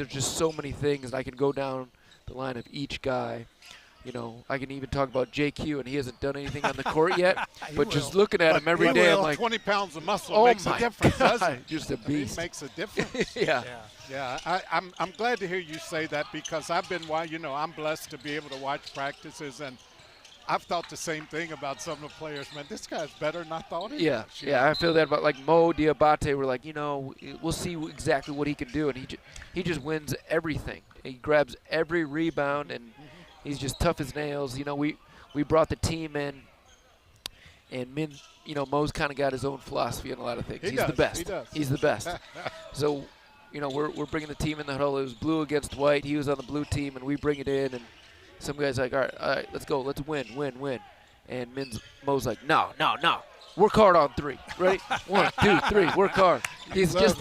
just so many things, and I can go down the line of each guy. I can even talk about JQ, and he hasn't done anything on the court yet. But just looking at him every day, I'm like, 20 pounds of muscle makes a difference, doesn't it? Just a beast. It makes a difference. Yeah. I'm glad to hear you say that, because I've been, I'm blessed to be able to watch practices, and I've thought the same thing about some of the players. Man, this guy's better than I thought he was. Yeah, I feel that about, like, Mo Diabate. We're like, we'll see exactly what he can do, and he just wins everything. He grabs every rebound, and he's just tough as nails. We brought the team in, and Mo's kind of got his own philosophy on a lot of things. He's the best. He does. He's the best. So, we're bringing the team in the huddle. It was blue against white. He was on the blue team, and we bring it in, and some guy's like, all right, let's go. Let's win. And Mo's like, no. Work hard on three. Ready? 1, 2, 3. Work hard. He's just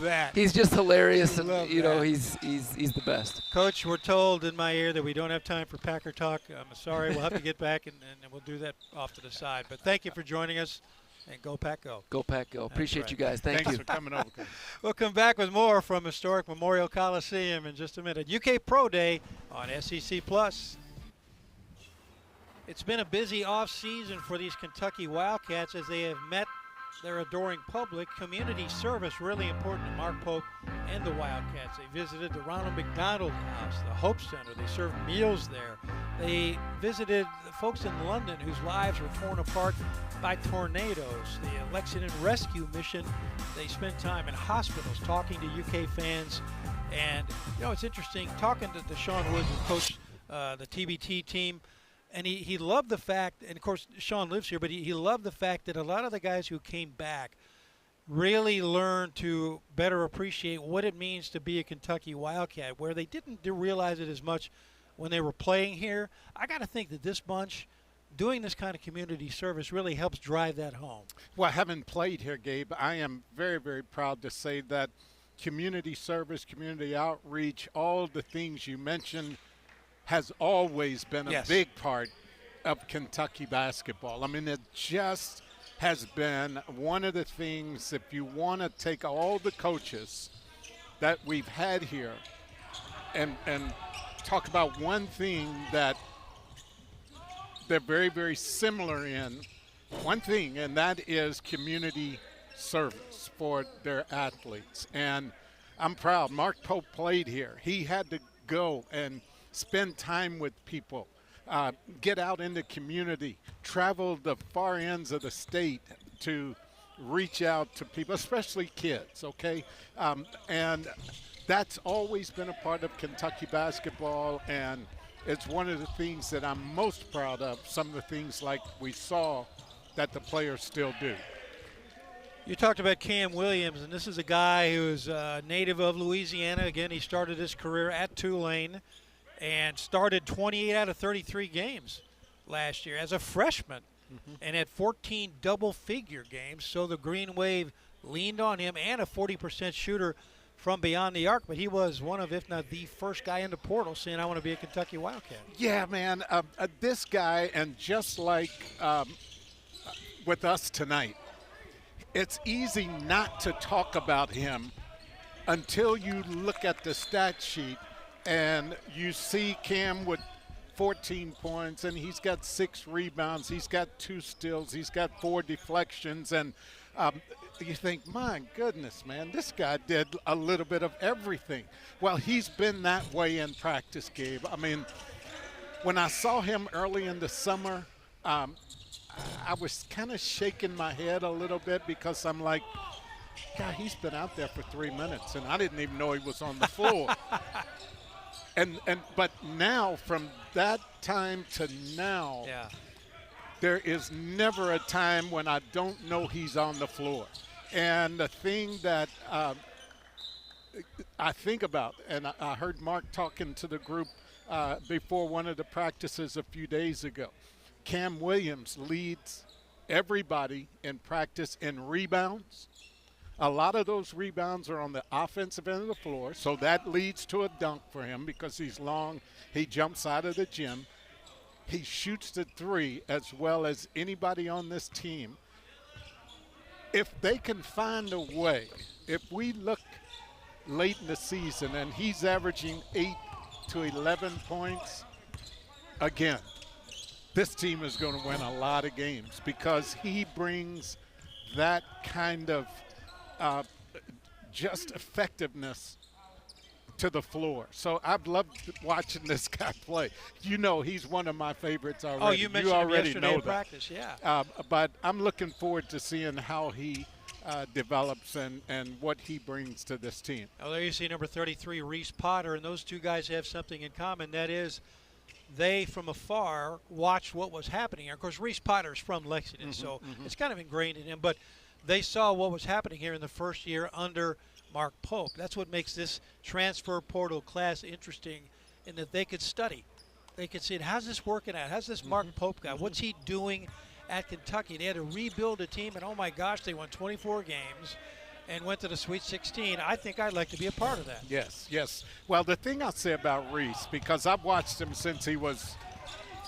hilarious, and he's the best. Coach, we're told in my ear that we don't have time for Packer talk. I'm sorry. We'll have to get back, and we'll do that off to the side. But thank you for joining us, and go Pack Go. Go Pack Go. Appreciate you guys. Thanks for coming over. We'll come back with more from historic Memorial Coliseum in just a minute. UK Pro Day on SEC Plus. It's been a busy off-season for these Kentucky Wildcats as they have met their adoring public. Community service really important to Mark Pope and the Wildcats. They visited the Ronald McDonald House, the Hope Center. They served meals there. They visited the folks in London whose lives were torn apart by tornadoes. The Lexington Rescue Mission. They spent time in hospitals talking to UK fans. And, it's interesting talking to Sean Woods, who coached the TBT team. And he loved the fact, and of course Sean lives here, but he loved the fact that a lot of the guys who came back really learned to better appreciate what it means to be a Kentucky Wildcat, where they didn't realize it as much when they were playing here. I got to think that this bunch doing this kind of community service really helps drive that home. Well, having played here, Gabe, I am very, very proud to say that community service, community outreach, all the things you mentioned has always been a big part of Kentucky basketball. I mean, it just has been one of the things, if you want to take all the coaches that we've had here and talk about one thing that they're very, very similar in, one thing, and that is community service for their athletes. And I'm proud. Mark Pope played here. He had to go and spend time with people, get out in the community, travel the far ends of the state to reach out to people, especially kids, okay? And that's always been a part of Kentucky basketball, and it's one of the things that I'm most proud of, some of the things like we saw that the players still do. You talked about Cam Williams, and this is a guy who is a native of Louisiana. Again, he started his career at Tulane and started 28 out of 33 games last year as a freshman and had 14 double-figure games. So the Green Wave leaned on him, and a 40% shooter from beyond the arc, but he was one of, if not the first guy in the portal saying, I want to be a Kentucky Wildcat. Yeah, man, this guy, and just like with us tonight, it's easy not to talk about him until you look at the stat sheet and you see Cam with 14 points, and he's got 6 rebounds, he's got 2 steals, he's got 4 deflections, and you think, my goodness, man, this guy did a little bit of everything. Well, he's been that way in practice, Gabe. I mean, when I saw him early in the summer, I was kind of shaking my head a little bit because I'm like, God, he's been out there for 3 minutes, and I didn't even know he was on the floor. But now, from that time to now, there is never a time when I don't know he's on the floor. And the thing that I think about, and I heard Mark talking to the group before one of the practices a few days ago, Cam Williams leads everybody in practice in rebounds. A lot of those rebounds are on the offensive end of the floor, so that leads to a dunk for him because he's long. He jumps out of the gym. He shoots the 3 as well as anybody on this team. If they can find a way, if we look late in the season and he's averaging 8 to 11 points, again, this team is going to win a lot of games because he brings that kind of just effectiveness to the floor. So I've loved watching this guy play. You know, he's one of my favorites already. Oh, you mentioned him yesterday in that. practice, yeah. But I'm looking forward to seeing how he develops and what he brings to this team. Oh, there you see number 33, Reese Potter, and those two guys have something in common. That is, they, from afar, watched what was happening here. Of course, Reese Potter is from Lexington, so it's kind of ingrained in him. But they saw what was happening here in the first year under Mark Pope. That's what makes this transfer portal class interesting, in that they could study. They could see, how's this working out? How's this Mark Pope guy? What's he doing at Kentucky? They had to rebuild a team, and oh my gosh, they won 24 games and went to the Sweet 16. I think I'd like to be a part of that. Yes, yes. Well, the thing I'll say about Reese, because I've watched him since he was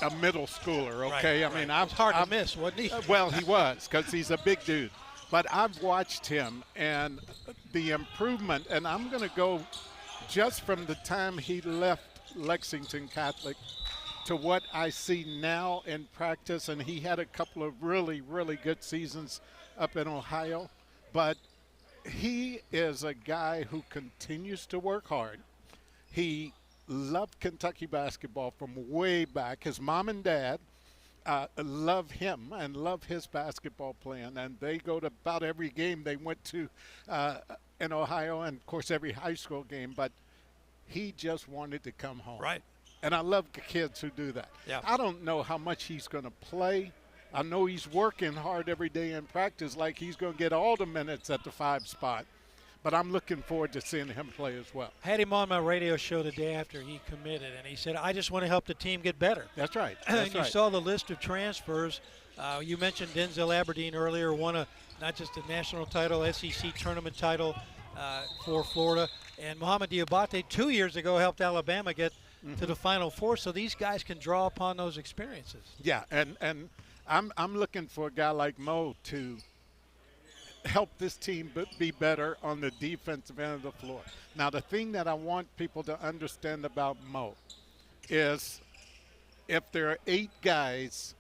a middle schooler, okay? Right, I mean, it's hard to miss, wasn't he? Well, he was, because he's a big dude. But I've watched him, and the improvement, and I'm going to go just from the time he left Lexington Catholic to what I see now in practice, and he had a couple of really, really good seasons up in Ohio. But he is a guy who continues to work hard. He loved Kentucky basketball from way back. His mom and dad love him and love his basketball playing, and they go to about every game they went to in Ohio, and of course every high school game. But he just wanted to come home. Right. And I love the kids who do that. Yeah. I don't know how much he's going to play. I know he's working hard every day in practice, like he's going to get all the minutes at the 5 spot. But I'm looking forward to seeing him play as well. I had him on my radio show the day after he committed, and he said, I just want to help the team get better. That's right. And you saw the list of transfers. You mentioned Denzel Aberdeen earlier, won not just a national title, SEC tournament title for Florida. And Mohamed Diabate 2 years ago helped Alabama get to the Final Four, so these guys can draw upon those experiences. Yeah, and I'm looking for a guy like Mo to help this team be better on the defensive end of the floor. Now, the thing that I want people to understand about Mo is if there are 8 guys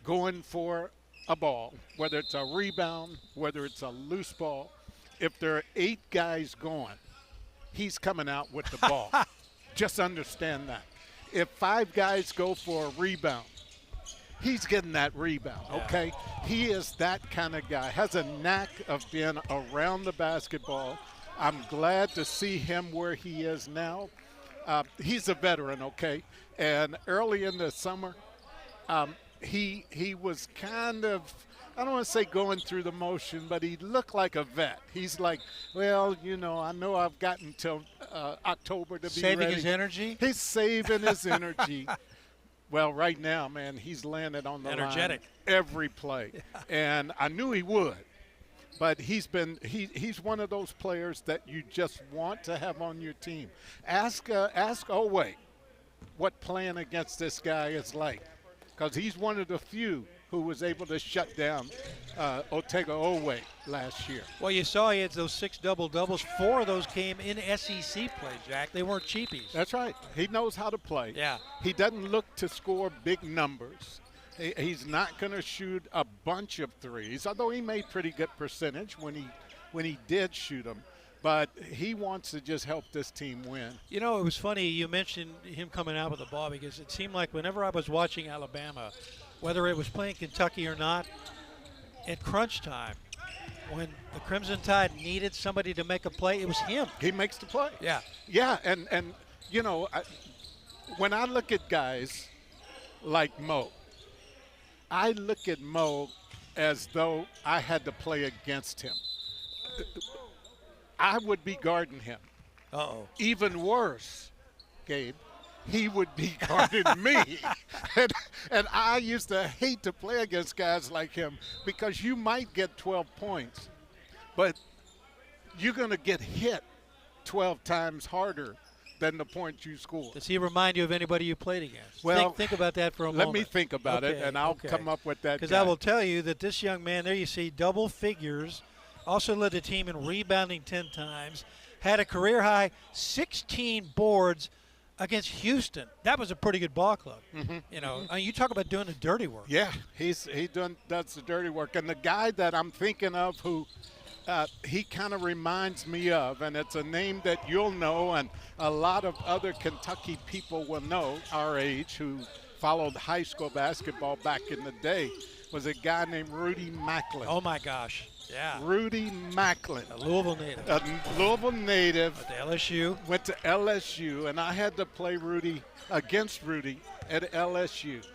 going for a ball, whether it's a rebound, whether it's a loose ball, if there are 8 guys going, he's coming out with the ball. Just understand that. If 5 guys go for a rebound, he's getting that rebound, okay? He is that kind of guy, has a knack of being around the basketball. I'm glad to see him where he is now. He's a veteran, okay? And early in the summer, he was kind of, I don't want to say going through the motion, but he looked like a vet. He's like, well, I know I've got until October to be ready. Saving his energy? He's saving his energy. Well, right now, man, he's landed on the line every play. And I knew he would. But he's one of those players that you just want to have on your team. Ask Oweh what playing against this guy is like, because he's one of the few who was able to shut down Otega Oweh last year. Well, you saw he had those 6 double-doubles. 4 of those came in SEC play, Jack. They weren't cheapies. That's right. He knows how to play. Yeah. He doesn't look to score big numbers. He's not going to shoot a bunch of threes, although he made pretty good percentage when he did shoot them. But he wants to just help this team win. It was funny you mentioned him coming out with the ball, because it seemed like whenever I was watching Alabama, whether it was playing Kentucky or not, at crunch time, when the Crimson Tide needed somebody to make a play, it was him. He makes the play. Yeah. Yeah, and when I look at guys like Mo, I look at Mo as though I had to play against him. I would be guarding him. Uh-oh. Even worse, Gabe, he would be guarding me. And I used to hate to play against guys like him, because you might get 12 points, but you're going to get hit 12 times harder than the points you scored. Does he remind you of anybody you played against? Well, think about that for a moment. Let me think about it, and I'll come up with that. Because I will tell you that this young man, there you see double figures, also led the team in rebounding 10 times, had a career-high 16 boards against Houston. That was a pretty good ball club. I mean, you talk about doing the dirty work. Yeah, he does the dirty work. And the guy that I'm thinking of who he kind of reminds me of, and it's a name that you'll know and a lot of other Kentucky people will know our age who followed high school basketball back in the day, was a guy named Rudy Macklin. Oh, my gosh. Yeah. Rudy Macklin. A Louisville native. A Louisville native. Went to LSU. Went to LSU, and I had to play against Rudy at LSU.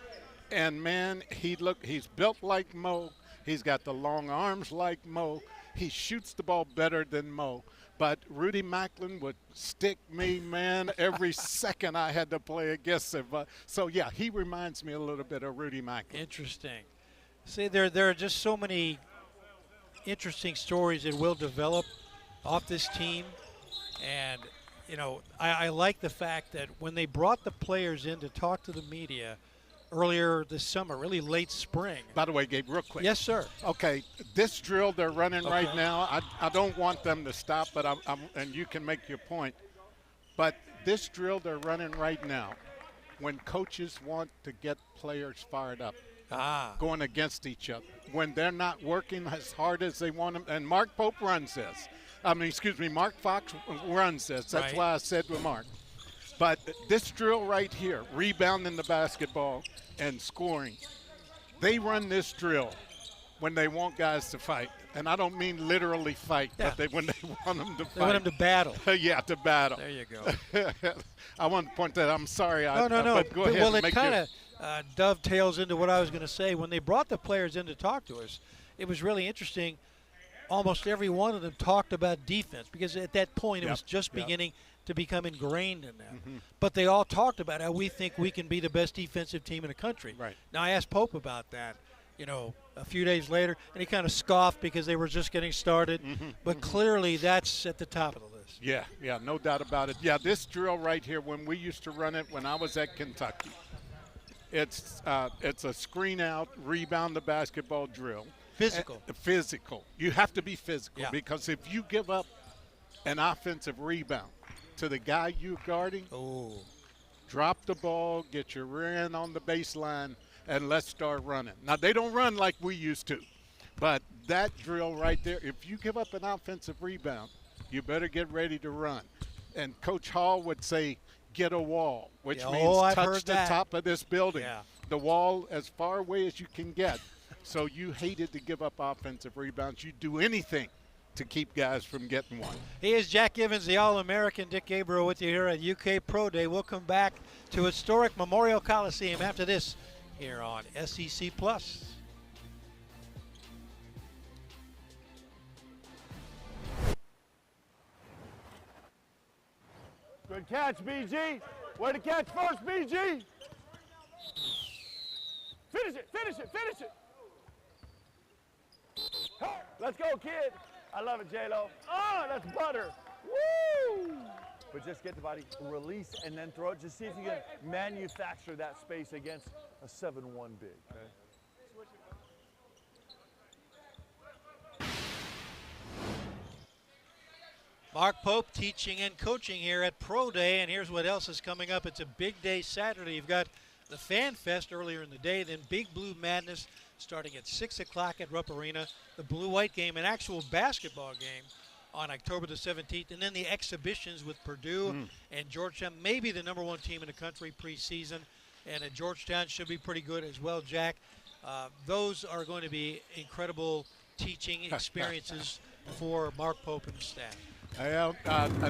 And, man, he's built like Mo. He's got the long arms like Mo. He shoots the ball better than Mo. But Rudy Macklin would stick me, man, every second I had to play against him. So, yeah, he reminds me a little bit of Rudy Macklin. Interesting. See, there are just so many interesting stories that will develop off this team. And, I like the fact that when they brought the players in to talk to the media earlier this summer, really late spring. By the way, Gabe, real quick. Yes, sir. Okay, this drill they're running right now, I don't want them to stop, but and you can make your point. But this drill they're running right now, when coaches want to get players fired up, going against each other, when they're not working as hard as they want them, and Mark Pope runs this. Mark Fox runs this. That's why I said with Mark. But this drill right here, rebounding the basketball and scoring, they run this drill when they want guys to fight. And I don't mean literally fight, but when they want them to fight. They want them to battle. Yeah, to battle. There you go. I want to point that. I'm sorry. No. But go ahead. Well, it kind of dovetails into what I was going to say. When they brought the players in to talk to us, it was really interesting. Almost every one of them talked about defense, because at that point it was just beginning to become ingrained in them. But they all talked about how we think we can be the best defensive team in the country. Right. Now, I asked Pope about that, a few days later, and he kind of scoffed because they were just getting started. But clearly that's at the top of the list. Yeah, no doubt about it. Yeah, this drill right here, when we used to run it when I was at Kentucky, it's a screen out, rebound the basketball drill. Physical. You have to be physical, because if you give up an offensive rebound to the guy you're guarding, drop the ball, get your rear end on the baseline, and let's start running. Now, they don't run like we used to, but that drill right there. If you give up an offensive rebound, you better get ready to run. And Coach Hall would say, get a wall, which means I've touch heard the that. top of this building. Yeah. The wall as far away as you can get. So you hated to give up offensive rebounds. You'd do anything to keep guys from getting one. He is Jack Givens, the All-American. Dick Gabriel with you here at UK Pro Day. We'll come back to historic Memorial Coliseum after this here on SEC Plus. Good catch, BG. Way to catch first, BG. Finish it, finish it, finish it. Hey, let's go, kid. I love it, J-Lo. Oh, that's butter. Woo! But just get the body, release, and then throw it. Just see if you can manufacture that space against a 7-1 big, okay? Mark Pope teaching and coaching here at Pro Day, and here's what else is coming up. It's a big day Saturday. You've got the Fan Fest earlier in the day, then Big Blue Madness starting at 6 o'clock at Rupp Arena, the Blue-White game, an actual basketball game on October the 17th, and then the exhibitions with Purdue and Georgetown, maybe the #1 team in the country preseason, and Georgetown should be pretty good as well, Jack. Those are going to be incredible teaching experiences for Mark Pope and his staff. Well,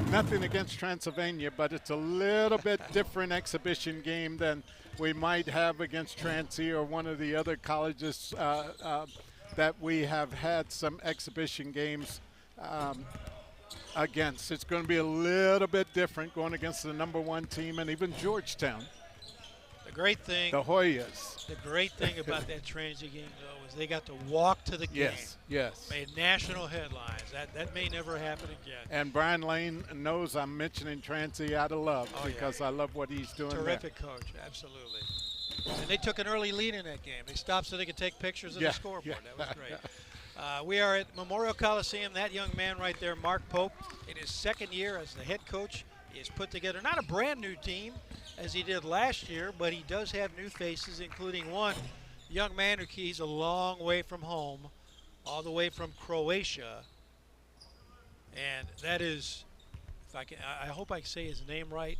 nothing against Transylvania, but it's a little bit different exhibition game than we might have against Transy or one of the other colleges that we have had some exhibition games against. It's going to be a little bit different going against the #1 team and even Georgetown. The great thing, the Hoyas. The great thing about that Transy game, though, is they got to walk to the game. Yes. Made national headlines. That may never happen again. And Brian Lane knows I'm mentioning Transy out of love because I love what he's doing. Terrific coach, absolutely. And they took an early lead in that game. They stopped so they could take pictures of the scoreboard. That was great. We are at Memorial Coliseum. That young man right there, Mark Pope, in his second year as the head coach, he has put together not a brand new team as he did last year, but he does have new faces, including one young man who he's a long way from home, all the way from Croatia. And that is, if I can, I hope I say his name right,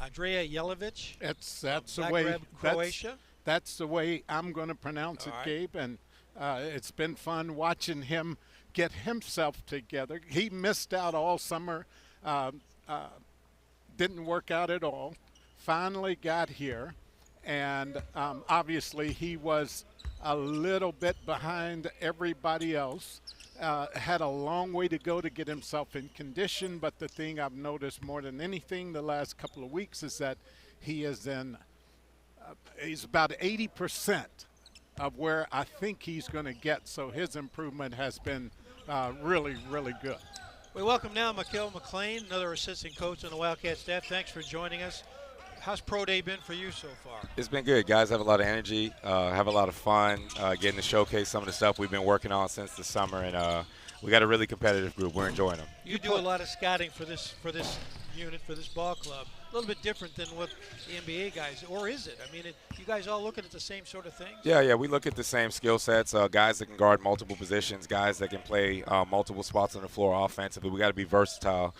Andrea Jelic. That's the way. Croatia. That's the way I'm going to pronounce it, Gabe. And it's been fun watching him get himself together. He missed out all summer, didn't work out at all. Finally got here, and obviously he was a little bit behind everybody else. Had a long way to go to get himself in condition, but the thing I've noticed more than anything the last couple of weeks is that he is he's about 80% of where I think he's going to get, so his improvement has been really, really good. We welcome now Mikel McLean, another assistant coach on the Wildcat staff. Thanks for joining us. How's Pro Day been for you so far? It's been good. Guys have a lot of energy, have a lot of fun, getting to showcase some of the stuff we've been working on since the summer, and we got a really competitive group. We're enjoying them. You do a lot of scouting for this unit, for this ball club. A little bit different than what the NBA guys, or is it? I mean, you guys all looking at the same sort of things? Yeah, we look at the same skill sets, guys that can guard multiple positions, guys that can play multiple spots on the floor offensively. We got to be versatile.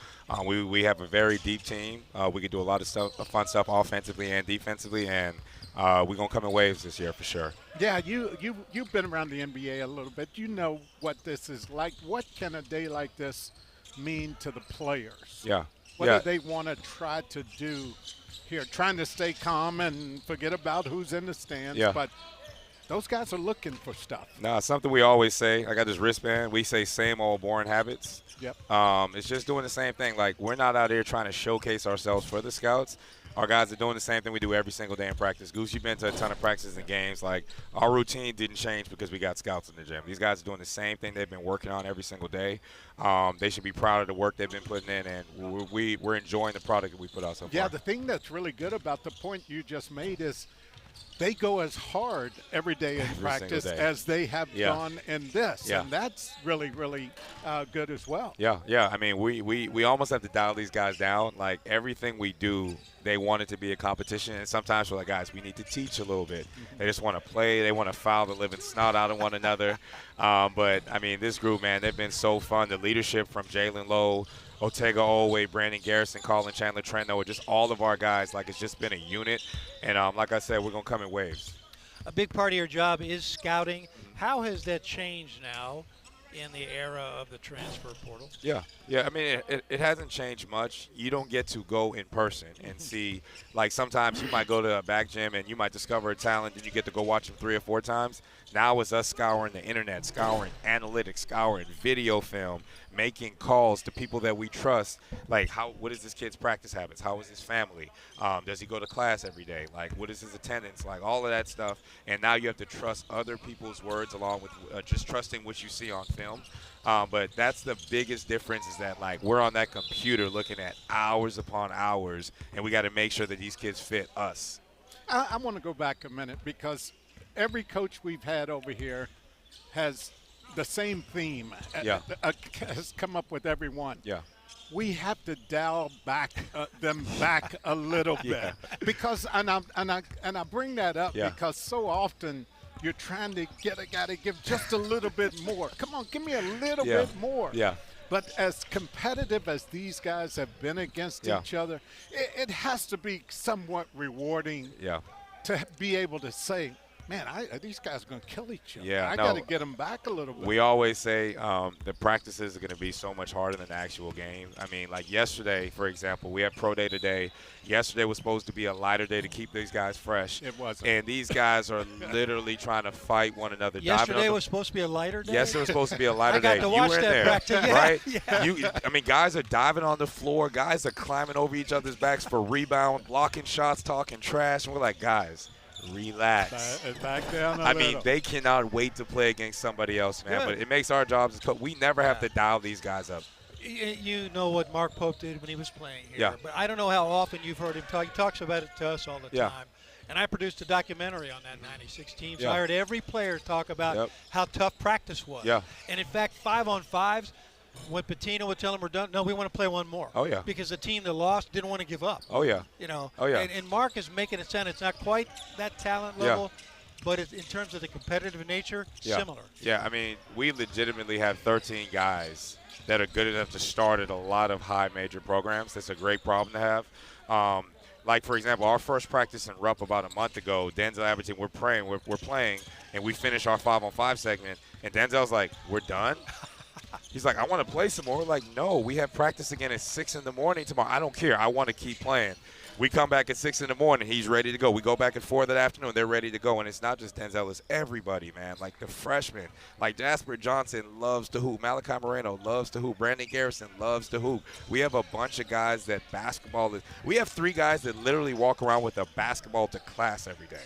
We have a very deep team. We can do a lot of fun stuff offensively and defensively, and we're going to come in waves this year for sure. Yeah, you've been around the NBA a little bit. You know what this is like. What can a day like this mean to the players? Yeah. What do they want to try to do here? Trying to stay calm and forget about who's in the stands. Yeah. But those guys are looking for stuff. No, something we always say. I got this wristband. We say same old boring habits. Yep. It's just doing the same thing. Like, we're not out here trying to showcase ourselves for the scouts. Our guys are doing the same thing we do every single day in practice. Goose, you've been to a ton of practices and games. Like, our routine didn't change because we got scouts in the gym. These guys are doing the same thing they've been working on every single day. They should be proud of the work they've been putting in, and we're enjoying the product that we put out so far. Yeah, the thing that's really good about the point you just made is they go as hard every day in practice day. as they have gone in this. Yeah. And that's really, really good as well. Yeah. I mean, we almost have to dial these guys down. Like, everything we do, they want it to be a competition. And sometimes we're like, guys, we need to teach a little bit. They just want to play. They want to foul the living snot out of one another. But, I mean, this group, man, they've been so fun. The leadership from Jalen Lowe, Otega Oweh, Brandon Garrison, Colin Chandler, Trent Noah, just all of our guys. Like, it's just been a unit. And like I said, we're going to come in waves. A big part of your job is scouting. How has that changed now in the era of the transfer portal? Yeah. I mean, it hasn't changed much. You don't get to go in person and see, like, sometimes you might go to a back gym and you might discover a talent and you get to go watch them 3 or 4 times. Now it's us scouring the internet, scouring analytics, scouring video film, making calls to people that we trust. Like, what is this kid's practice habits? How is his family? Does he go to class every day? Like, what is his attendance? Like, all of that stuff. And now you have to trust other people's words along with just trusting what you see on film. But that's the biggest difference, is that, like, we're on that computer looking at hours upon hours, and we got to make sure that these kids fit us. I want to go back a minute, because every coach we've had over here has the same theme. Has come up with every one. Yeah. We have to dial them back a little bit, because and I bring that up because so often you're trying to get a guy to give just a little bit more. Come on, give me a little bit more. Yeah. But as competitive as these guys have been against each other, it has to be somewhat rewarding to be able to say, man, these guys are going to kill each other. I got to get them back a little bit. We always say the practices are going to be so much harder than the actual game. I mean, like yesterday, for example, we had pro day today. Yesterday was supposed to be a lighter day to keep these guys fresh. It wasn't. And these guys are literally trying to fight one another. Yesterday was supposed to be a lighter day? Yesterday was supposed to be a lighter day. I got to watch that practice. Right? Yeah. I mean, guys are diving on the floor. Guys are climbing over each other's backs for rebound, blocking shots, talking trash. And we're like, guys, relax. Back down I mean, they cannot wait to play against somebody else, man. But it makes our jobs as coach. We never have to dial these guys up. You know what Mark Pope did when he was playing here. Yeah. But I don't know how often you've heard him talk. He talks about it to us all the time. And I produced a documentary on that 96 team. So I heard every player talk about how tough practice was. Yeah. And, in fact, 5-on-5s, when Pitino would tell them we're done, no, we want to play one more. Oh, yeah. Because the team that lost didn't want to give up. Oh, yeah. You know. Oh, yeah. And Mark is making it sound it's not quite that talent level, but in terms of the competitive nature, similar. Yeah, I mean, we legitimately have 13 guys that are good enough to start at a lot of high major programs. That's a great problem to have. Like, for example, our first practice in Rupp about a month ago, Denzel Aberdeen, we're playing, and we finish our 5-on-5 segment, and Denzel's like, we're done? He's like, I want to play some more. We're like, no, we have practice again at 6 in the morning tomorrow. I don't care. I want to keep playing. We come back at 6 in the morning. He's ready to go. We go back at 4 that afternoon. They're ready to go. And it's not just Denzel. It's everybody, man. Like the freshmen. Like Jasper Johnson loves to hoop. Malachi Moreno loves to hoop. Brandon Garrison loves to hoop. We have a bunch of guys that basketball is. We have 3 guys that literally walk around with a basketball to class every day.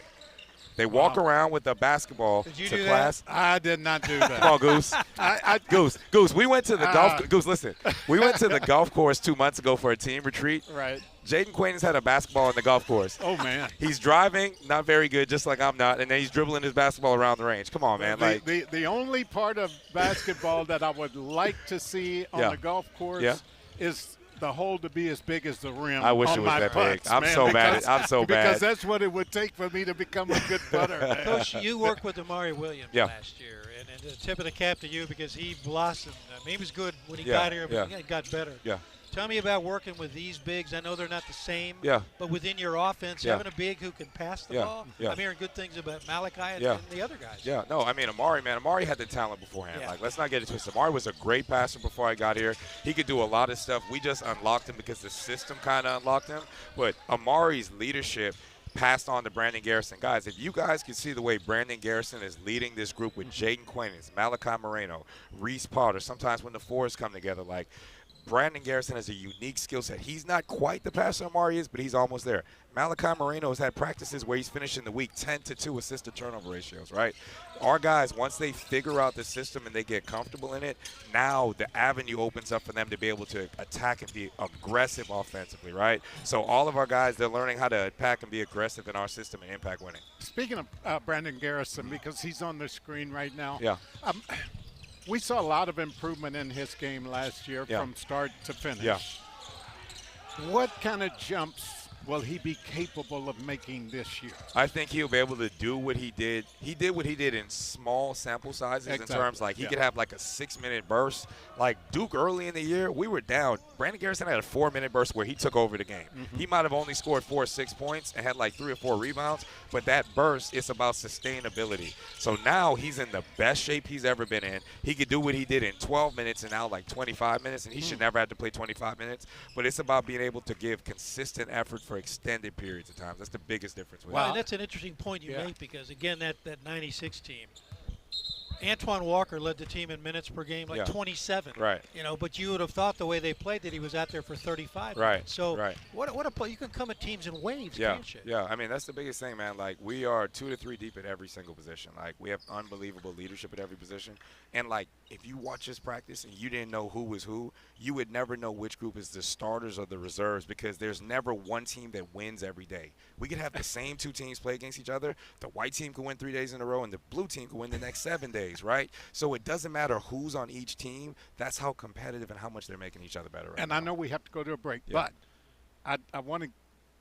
They walk around with a basketball to class. I did not do that. Come on, Goose. Goose, we went to the golf. Goose, listen. We went to the golf course 2 months ago for a team retreat. Right. Jaden Quain's had a basketball on the golf course. Oh, man. He's driving, not very good, just like I'm not, and then he's dribbling his basketball around the range. Come on, man. The only part of basketball that I would like to see on the golf course is the hole to be as big as the rim. I wish it was that putts, big. I'm so bad. Because that's what it would take for me to become a good putter. Coach, you worked with Amari Williams last year, and a tip of the cap to you because he blossomed. I mean, he was good when he got here, but he got better. Yeah. Tell me about working with these bigs. I know they're not the same, but within your offense, having a big who can pass the ball. I'm hearing good things about Malachi and the other guys. Yeah, no, I mean, Amari had the talent beforehand. Like, let's not get it twisted. Amari was a great passer before I got here. He could do a lot of stuff. We just unlocked him because the system kind of unlocked him. But Amari's leadership passed on to Brandon Garrison. Guys, if you guys can see the way Brandon Garrison is leading this group with Jaden Quain, Malachi Moreno, Reese Potter, sometimes when the fours come together, like, Brandon Garrison has a unique skill set. He's not quite the passer Amari is, but he's almost there. Malachi Moreno has had practices where he's finishing the week 10-2 assist-to-turnover ratios, right? Our guys, once they figure out the system and they get comfortable in it, now the avenue opens up for them to be able to attack and be aggressive offensively, right? So all of our guys, they're learning how to attack and be aggressive in our system and impact winning. Speaking of Brandon Garrison, because he's on the screen right now. Yeah. We saw a lot of improvement in his game last year from start to finish. Yeah. What kind of jumps will he be capable of making this year? I think he'll be able to do what he did. He did what he did in small sample sizes in terms like he could have like a 6-minute burst. Like Duke early in the year, we were down. Brandon Garrison had a 4-minute burst where he took over the game. He might have only scored 4 or 6 points and had like 3 or 4 rebounds, but that burst is about sustainability. So now he's in the best shape he's ever been in. He could do what he did in 12 minutes and now like 25 minutes, and he should never have to play 25 minutes. But it's about being able to give consistent effort for extended periods of time. That's the biggest difference. Well, and that's an interesting point you make because, again, that 96 team, Antoine Walker led the team in minutes per game, like 27. Right. You know, but you would have thought the way they played that he was out there for 35. Right. Minutes. So right. What a play. You can come at teams in waves, yeah. can't you? Yeah. I mean, that's the biggest thing, man. Like, we are 2 to 3 deep at every single position. Like, we have unbelievable leadership at every position. And, like, if you watch this practice and you didn't know who was who, you would never know which group is the starters or the reserves because there's never one team that wins every day. We could have the same 2 teams play against each other. The white team could win 3 days in a row and the blue team could win the next 7 days, right? So it doesn't matter who's on each team. That's how competitive and how much they're making each other better right now. And I know we have to go to a break, but I want to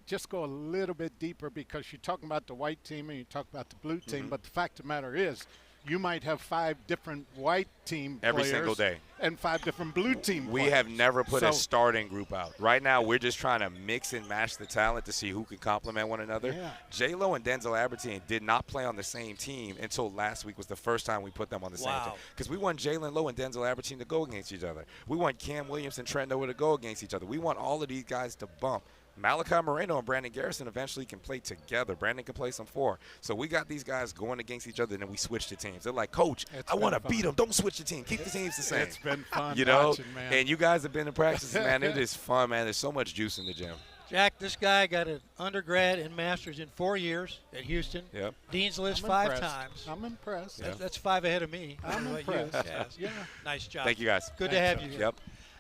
just go a little bit deeper because you're talking about the white team and you talk about the blue team, but the fact of the matter is you might have 5 different white team every players single day and 5 different blue team we players. have never put a starting group out. Right now, we're just trying to mix and match the talent to see who can complement one another. Yeah. J-Lo and Denzel Albertine did not play on the same team until last week was the first time we put them on the same team. Because we want Jalen Lowe and Denzel Albertine to go against each other. We want Cam Williams and Trent Noah to go against each other. We want all of these guys to bump. Malachi Moreno and Brandon Garrison eventually can play together. Brandon can play some 4. So we got these guys going against each other, and then we switch the teams. They're like, Coach, I want to beat them. Don't switch the team. Keep the teams the same. It's been fun you know? watching, man. And you guys have been in practice, man. It is fun, man. There's so much juice in the gym. Jack, this guy got an undergrad and master's in 4 years at Houston. Yep. Dean's List I'm 5 impressed. times. I'm impressed. That's 5 ahead of me. I'm What impressed. Yeah. Nice job. Thank you, guys. Good to have you here. Yep.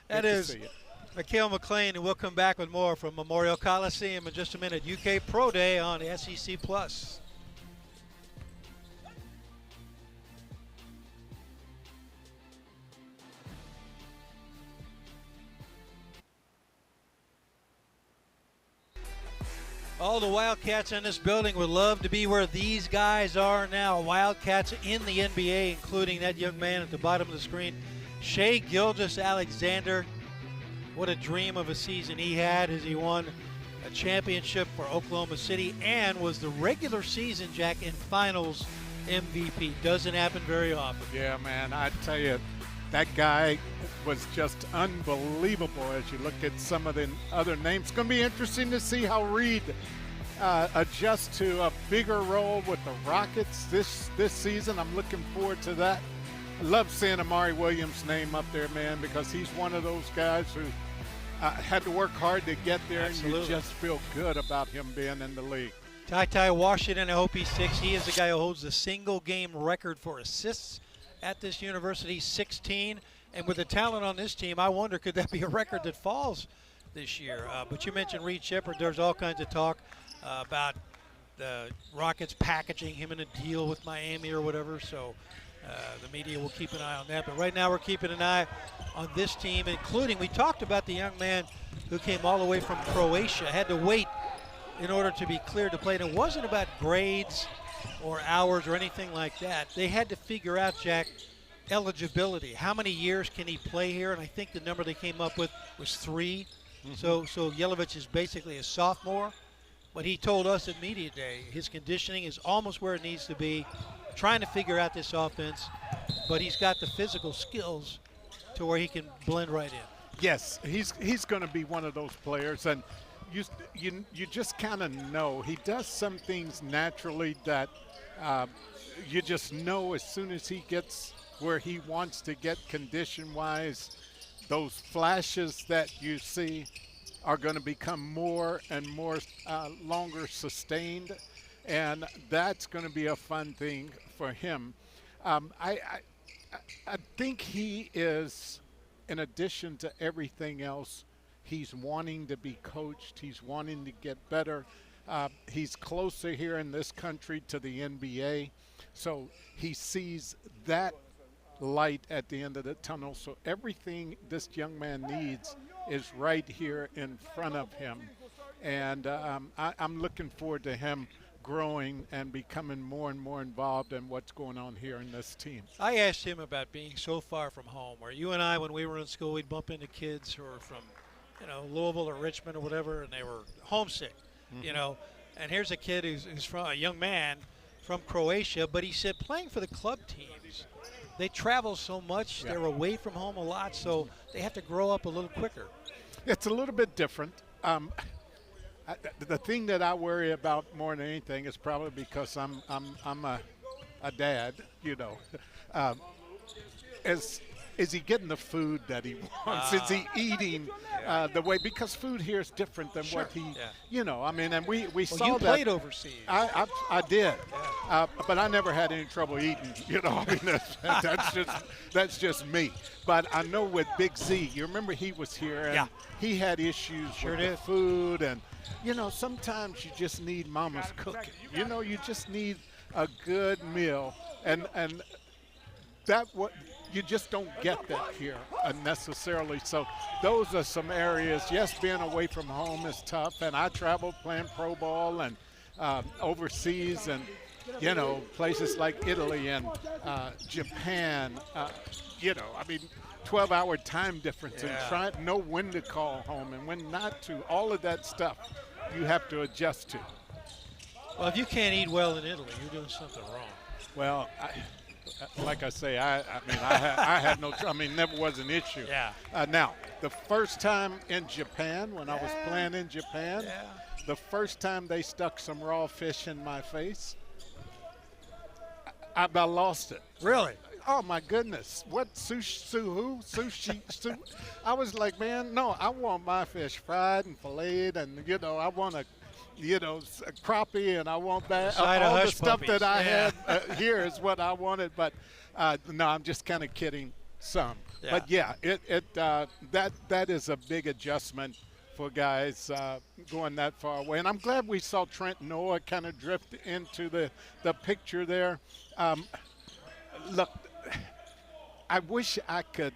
That Good to is see you. Mikhail McLean, and we'll come back with more from Memorial Coliseum in just a minute. UK Pro Day on SEC+. All the Wildcats in this building would love to be where these guys are now. Wildcats in the NBA, including that young man at the bottom of the screen, Shai Gilgeous-Alexander. What a dream of a season he had as he won a championship for Oklahoma City and was the regular season, Jack, and finals MVP. Doesn't happen very often. Yeah, man, I tell you, that guy was just unbelievable as you look at some of the other names. It's going to be interesting to see how Reed adjusts to a bigger role with the Rockets this season. I'm looking forward to that. I love seeing Amari Williams' name up there, man, because he's one of those guys who had to work hard to get there, Absolutely. and you just feel good about him being in the league. Ty Washington, I hope he's 6. He is the guy who holds the single-game record for assists at this university, 16. And with the talent on this team, I wonder, could that be a record that falls this year? But you mentioned Reed Sheppard. There's all kinds of talk about the Rockets packaging him in a deal with Miami or whatever. So the media will keep an eye on that. But right now we're keeping an eye on this team, including, we talked about the young man who came all the way from Croatia, had to wait in order to be cleared to play. And it wasn't about grades or hours or anything like that. They had to figure out, Jack, eligibility. How many years can he play here? And I think the number they came up with was 3. So Yelovich is basically a sophomore. But he told us at Media Day his conditioning is almost where it needs to be, trying to figure out this offense. But he's got the physical skills to where he can blend right in. Yes, he's going to be one of those players, and you just kind of know he does some things naturally that you just know as soon as he gets where he wants to get condition-wise, those flashes that you see are going to become more and more longer sustained, and that's going to be a fun thing for him. I think he is, in addition to everything else, he's wanting to be coached. He's wanting to get better. He's closer here in this country to the NBA, so he sees that light at the end of the tunnel. So everything this young man needs is right here in front of him. And I'm looking forward to him growing and becoming more and more involved in what's going on here in this team. I asked him about being so far from home, where you and I, when we were in school, we'd bump into kids who were from, Louisville or Richmond or whatever, and they were homesick, And here's a kid who's from a young man from Croatia, but he said playing for the club teams, they travel so much, they're away from home a lot, so they have to grow up a little quicker. It's a little bit different. The thing that I worry about more than anything is probably because I'm a dad, Is he getting the food that he wants? Is he eating the way? Because food here is different than what he, and we saw you that. played overseas. I did, but I never had any trouble eating. That's just me. But I know with Big Z, you remember he was here and he had issues with the food, and sometimes you just need mama's cooking. You just need a good meal, and that what. You just don't get that here necessarily. So those are some areas. Yes, being away from home is tough. And I traveled playing pro ball and overseas and, places like Italy and Japan. 12-hour time difference and trying to know when to call home and when not to. All of that stuff you have to adjust to. Well, if you can't eat well in Italy, you're doing something wrong. Well, like I say, I had no trouble. Never was an issue. Yeah. Now, the first time in Japan, when I was playing in Japan, the first time they stuck some raw fish in my face, I about lost it. Really? Oh, my goodness. What, sushi? I was like, man, no, I want my fish fried and filleted, and, I want a crappie, and I want that. All the stuff that I had here is what I wanted, but no, I'm just kind of kidding some. Yeah. But that is a big adjustment for guys going that far away. And I'm glad we saw Trent Noah kind of drift into the picture there. Look, I wish I could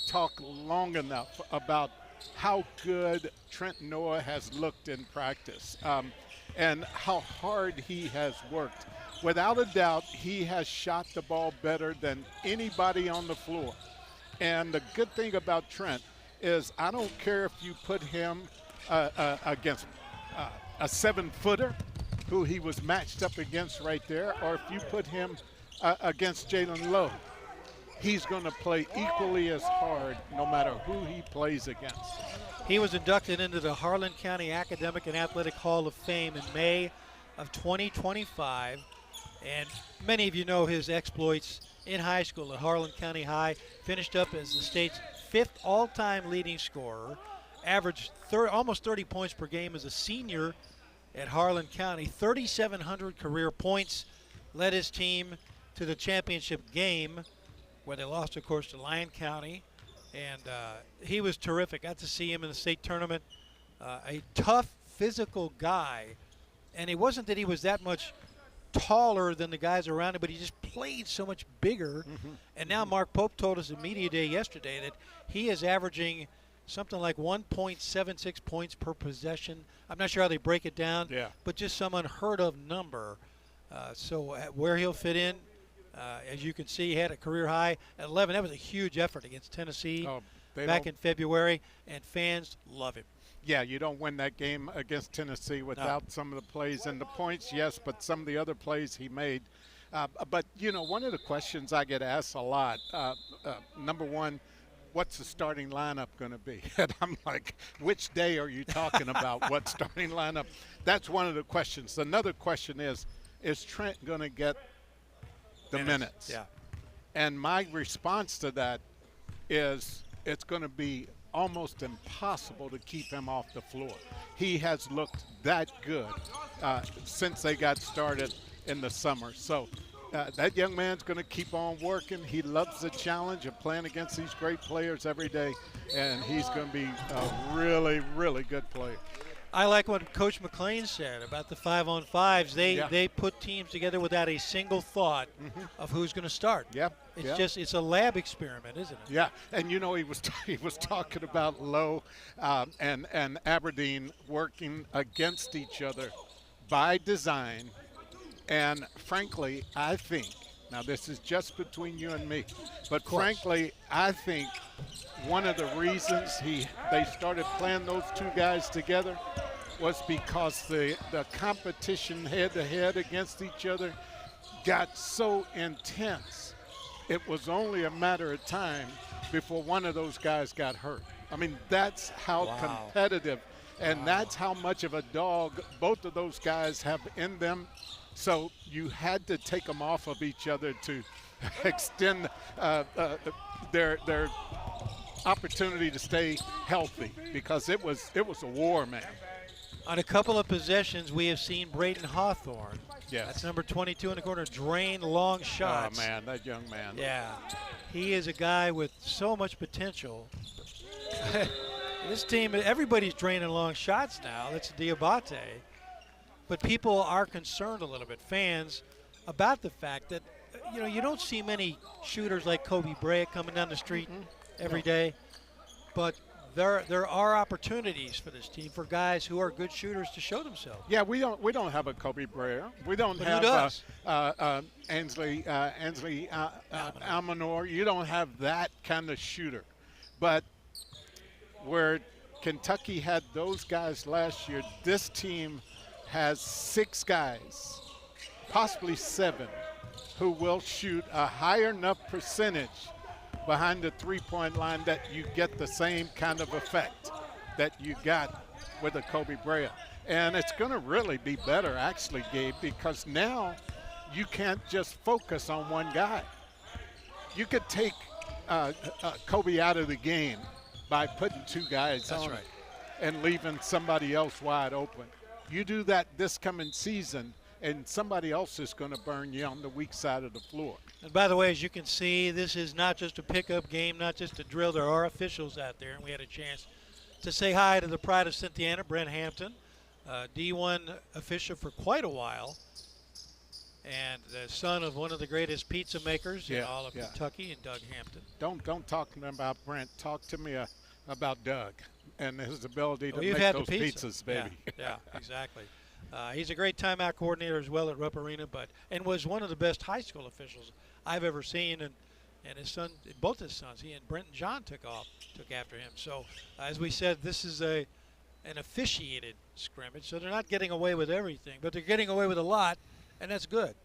talk long enough about how good Trent Noah has looked in practice and how hard he has worked. Without a doubt, he has shot the ball better than anybody on the floor. And the good thing about Trent is I don't care if you put him against a 7-footer who he was matched up against right there, or if you put him against Jalen Lowe. He's going to play equally as hard no matter who he plays against. He was inducted into the Harlan County Academic and Athletic Hall of Fame in May of 2025. And many of you know his exploits in high school at Harlan County High. Finished up as the state's 5th all-time leading scorer. Averaged almost 30 points per game as a senior at Harlan County. 3,700 career points. Led his team to the championship game, where they lost, of course, to Lyon County. And he was terrific. Got to see him in the state tournament. A tough, physical guy. And it wasn't that he was that much taller than the guys around him, but he just played so much bigger. Mm-hmm. And now Mark Pope told us at Media Day yesterday that he is averaging something like 1.76 points per possession. I'm not sure how they break it down, but just some unheard of number. So where he'll fit in, as you can see, he had a career high at 11. That was a huge effort against Tennessee back in February, and fans love him. Yeah, you don't win that game against Tennessee without some of the plays and the points, yes, but some of the other plays he made. But, one of the questions I get asked a lot, number one, what's the starting lineup going to be? And I'm like, which day are you talking about? What starting lineup? That's one of the questions. Another question is Trent going to get the minutes? Yeah. And my response to that is it's going to be almost impossible to keep him off the floor. He has looked that good since they got started in the summer. So that young man's going to keep on working. He loves the challenge of playing against these great players every day, and he's going to be a really, really good player. I like what Coach McLean said about the 5-on-5s. They put teams together without a single thought of who's going to start. Yep. It's a lab experiment, isn't it? Yeah, and you know he was talking about Lowe and Aberdeen working against each other by design, and frankly, I think now this is just between you and me, but frankly, I think one of the reasons they started playing those two guys together was because the competition head-to-head against each other got so intense. It was only a matter of time before one of those guys got hurt. I mean, that's how competitive, and that's how much of a dog both of those guys have in them. So you had to take them off of each other to extend their opportunity to stay healthy, because it was a war, man. On a couple of possessions, we have seen Braden Hawthorne. Yes. That's number 22 in the corner, drain long shots. Oh, man, that young man. Yeah. He is a guy with so much potential. This team, everybody's draining long shots now. That's Diabate. But people are concerned a little bit, fans, about the fact that, you don't see many shooters like Kobe Bryant coming down the street every day. But there are opportunities for this team for guys who are good shooters to show themselves. Yeah, we don't have a Kobe Bryant. We don't have Ansley Almanor. You don't have that kind of shooter. But where Kentucky had those guys last year, this team has 6 guys, possibly 7, who will shoot a higher enough percentage behind the three-point line that you get the same kind of effect that you got with a Kobe Bryant. And it's going to really be better, actually, Gabe, because now you can't just focus on one guy. You could take Kobe out of the game by putting 2 guys on it and leaving somebody else wide open. You do that this coming season, and somebody else is going to burn you on the weak side of the floor. And by the way, as you can see, this is not just a pickup game, not just a drill. There are officials out there, and we had a chance to say hi to the pride of Cynthiana, Brent Hampton, D1 official for quite a while, and the son of one of the greatest pizza makers in all of Kentucky, and Doug Hampton. Don't talk to me about Brent. Talk to me about Doug and his ability to you've make had those the pizza. pizzas, baby. Yeah, exactly. He's a great timeout coordinator as well at Rupp Arena, and was one of the best high school officials I've ever seen. And his son, both his sons, he and Brent and John took after him. So as we said, this is an officiated scrimmage, so they're not getting away with everything, but they're getting away with a lot, and that's good.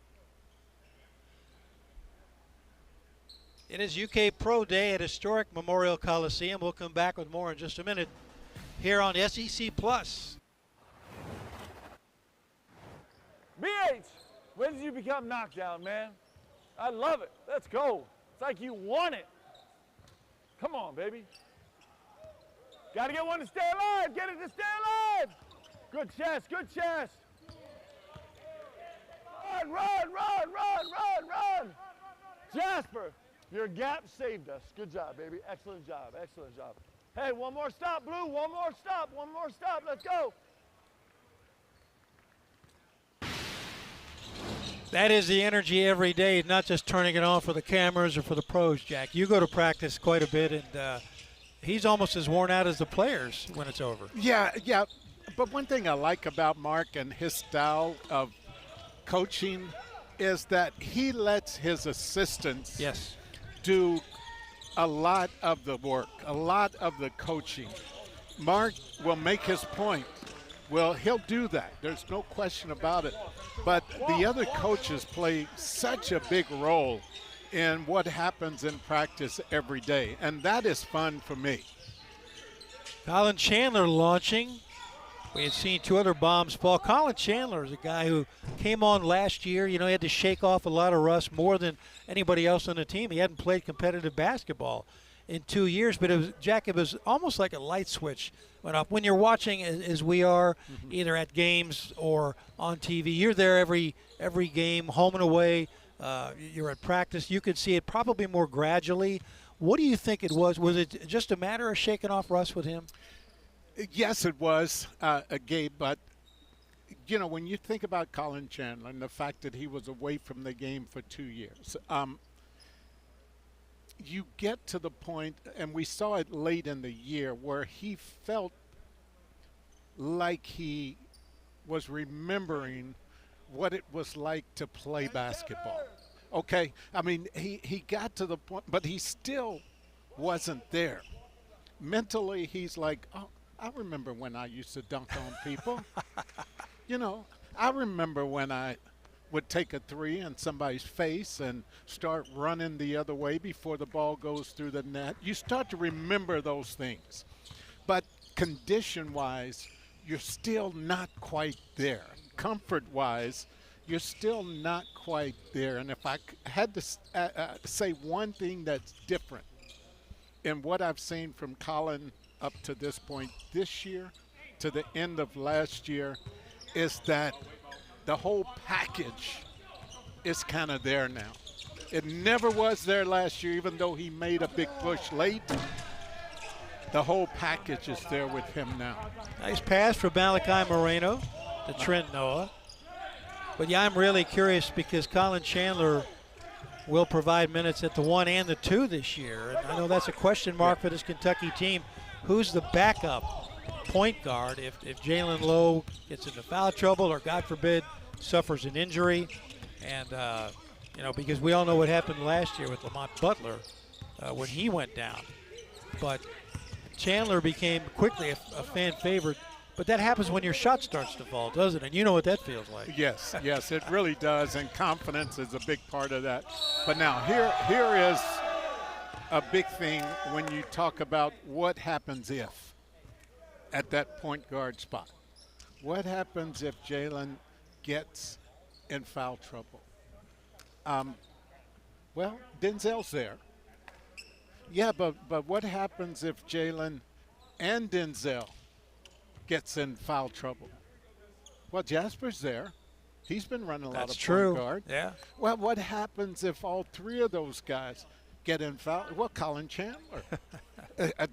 It is UK Pro Day at historic Memorial Coliseum. We'll come back with more in just a minute here on SEC Plus. BH, when did you become knockdown, man? I love it. Let's go. It's like you want it. Come on, baby. Got to get one to stay alive. Get it to stay alive. Good chest, good chest. Run, run, run, run, run, run. Jasper, your gap saved us. Good job, baby. Excellent job, excellent job. Hey, one more stop, Blue. One more stop, one more stop. Let's go. That is the energy every day, not just turning it on for the cameras or for the pros, Jack. You go to practice quite a bit, and he's almost as worn out as the players when it's over. Yeah. But one thing I like about Mark and his style of coaching is that he lets his assistants do a lot of the work, a lot of the coaching. Mark will make his point. Well, he'll do that. There's no question about it. But the other coaches play such a big role in what happens in practice every day, and that is fun for me. Colin Chandler launching. We had seen 2 other bombs fall. Colin Chandler is a guy who came on last year. He had to shake off a lot of rust more than anybody else on the team. He hadn't played competitive basketball. in 2 years. But it was almost like a light switch went off. When you're watching, as we are, either at games or on TV, you're there every game, home and away. You're at practice. You could see it probably more gradually. What do you think it was? Was it just a matter of shaking off rust with him? Yes, it was, Gabe, but you know, when you think about Colin Chandler and the fact that he was away from the game for 2 years, you get to the point, and we saw it late in the year, where he felt like he was remembering what it was like to play basketball. Okay, I mean, he got to the point, but he still wasn't there. Mentally, he's like, oh, I remember when I used to dunk on people. You know, I remember when I would take a three in somebody's face and start running the other way before the ball goes through the net. You start to remember those things. But condition-wise, you're still not quite there. Comfort-wise, you're still not quite there. And if I had to say one thing that's different in what I've seen from Colin up to this point this year to the end of last year, is that the whole package is kind of there now. It never was there last year, even though he made a big push late. The whole package is there with him now. Nice pass from Malachi Moreno to Trent Noah. But yeah, I'm really curious because Colin Chandler will provide minutes at the 1 and the 2 this year. And I know that's a question mark for this Kentucky team. Who's the backup point guard if Jalen Lowe gets into foul trouble or, God forbid, suffers an injury? And, you know, because we all know what happened last year with Lamont Butler when he went down. But Chandler became quickly a fan favorite. But that happens when your shot starts to fall, doesn't it? And you know what that feels like. Yes, yes, it really does, and confidence is a big part of that. But now here is a big thing when you talk about what happens if at that point guard spot. What happens if Jalen gets in foul trouble? Well, Denzel's there. Yeah, but what happens if Jalen and Denzel gets in foul trouble? Well, Jasper's there. He's been running a lot of point guard. Yeah. Well, what happens if all three of those guys get in foul? Well, Colin Chandler.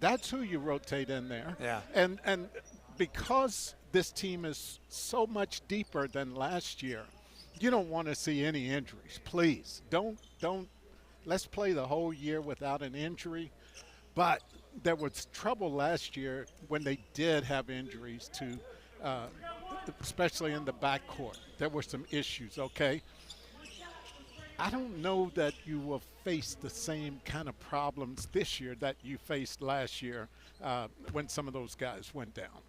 That's who you rotate in there. Yeah. And because this team is so much deeper than last year, you don't want to see any injuries. Please don't. Let's play the whole year without an injury. But there was trouble last year when they did have injuries to, especially in the backcourt. There were some issues, okay? I don't know that you will face the same kind of problems this year that you faced last year when some of those guys went down.